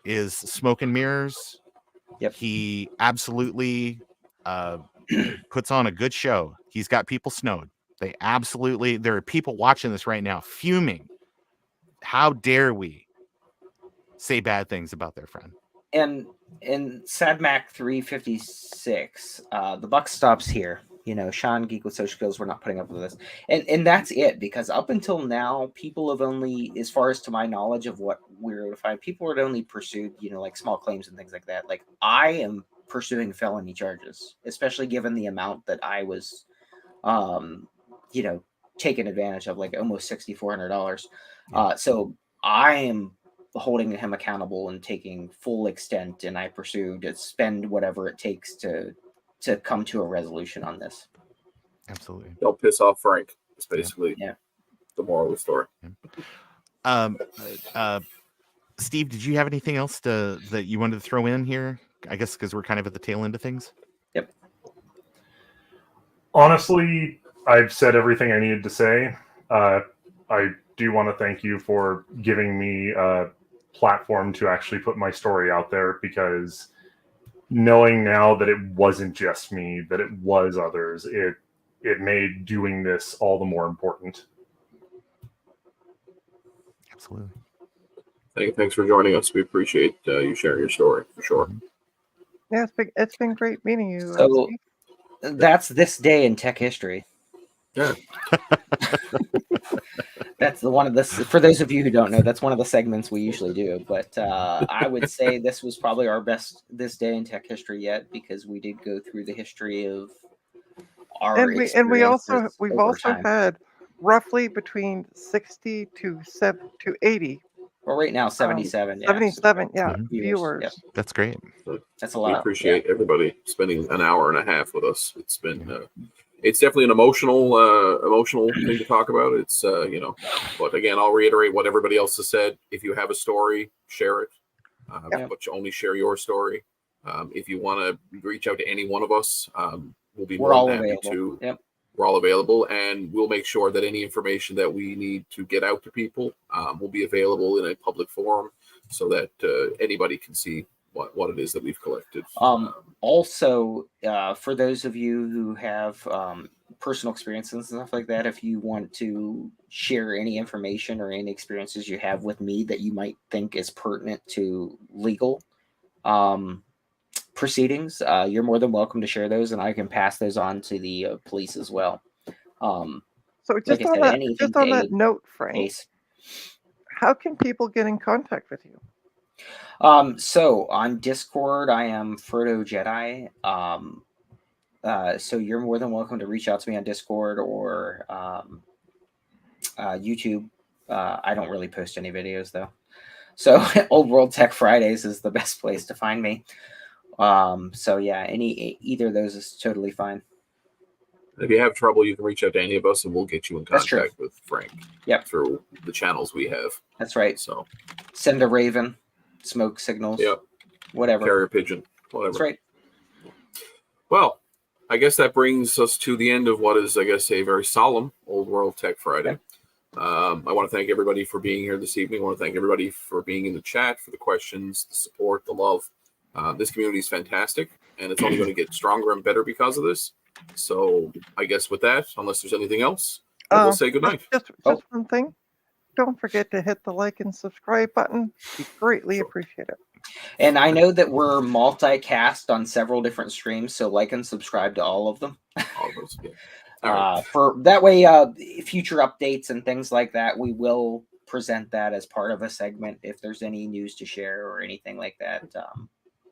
is smoke and mirrors. He absolutely puts on a good show. He's got people snowed. There are people watching this right now fuming. How dare we say bad things about their friend? And in SadMac 356, the buck stops here. Sean, Geek with Social Skills, we're not putting up with this. And that's it, because up until now, people have only, as far as to my knowledge of what we're able to find, people had only pursued, like small claims and things like that. Like I am pursuing felony charges, especially given the amount that I was, taken advantage of, like almost $6,400. So I am holding him accountable and taking full extent, and I pursue to spend whatever it takes to come to a resolution on this. Absolutely. Don't piss off Frank. It's basically Yeah. the moral of the story. Steve, did you have anything else that you wanted to throw in here? I guess because we're kind of at the tail end of things. Yep. Honestly, I've said everything I needed to say. I do want to thank you for giving me a platform to actually put my story out there, because knowing now that it wasn't just me, that it was others, it made doing this all the more important. Absolutely. Thanks for joining us. We appreciate you sharing your story for sure. Yeah, it's been great meeting you. So Steve. that's this day in tech history. Yeah. That's one of the, for those of you who don't know, that's one of the segments we usually do. But I would say this was probably our best this day in tech history yet, because we did go through the history of our we've also time. had roughly between 60 to 80. Well, right now 77. 77, yeah, Viewers, viewers. yep. That's great. That's a We lot. appreciate everybody spending an hour and a half with us. It's been it's definitely an emotional thing to talk about. It's but again, I'll reiterate what everybody else has said. If you have a story, share it, but you only share your story. If you want to reach out to any one of us, we'll be more than happy to. Yep. We're all available, and we'll make sure that any information that we need to get out to people will be available in a public forum, so that anybody can see what it is that we've collected. Also, for those of you who have personal experiences and stuff like that, if you want to share any information or any experiences you have with me that you might think is pertinent to legal proceedings, you're more than welcome to share those, and I can pass those on to the police as well. So just like on that note, Frank, case. How can people get in contact with you? So on Discord, I am Frodo Jedi. So you're more than welcome to reach out to me on Discord or YouTube. I don't really post any videos though. So Olde World Tech Fridays is the best place to find me. So yeah, either of those is totally fine. If you have trouble, you can reach out to any of us, and we'll get you in contact with Frank. Yep. Through the channels we have. That's right. So send a raven, smoke signals. Yep. Whatever. Carrier pigeon. Whatever. That's right. Well, I guess that brings us to the end of what is, I guess, a very solemn Olde World Tech Friday. Okay. I want to thank everybody for being here this evening. I want to thank everybody for being in the chat, for the questions, the support, the love. This community is fantastic, and it's only going to get stronger and better because of this. So I guess with that, unless there's anything else, we'll say goodnight. Just one thing. Don't forget to hit the like and subscribe button. We greatly appreciate it. And I know that we're multicast on several different streams, so like and subscribe to all of them. All of those, yeah. Right. For that way, future updates and things like that, we will present that as part of a segment if there's any news to share or anything like that.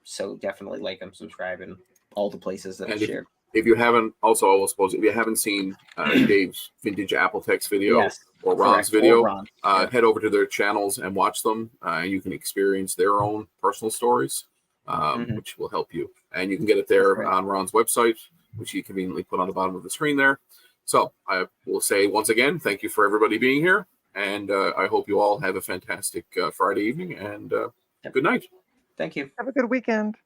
So definitely like and subscribe in all the places that I share. If you haven't, also, I will suppose, if you haven't seen Dave's vintage Apple Text video or Ron's video, head over to their channels and watch them. You can experience their own personal stories, which will help you. And you can get it there on Ron's website, which he conveniently put on the bottom of the screen there. So I will say once again, thank you for everybody being here. And I hope you all have a fantastic Friday evening, and good night. Thank you. Have a good weekend.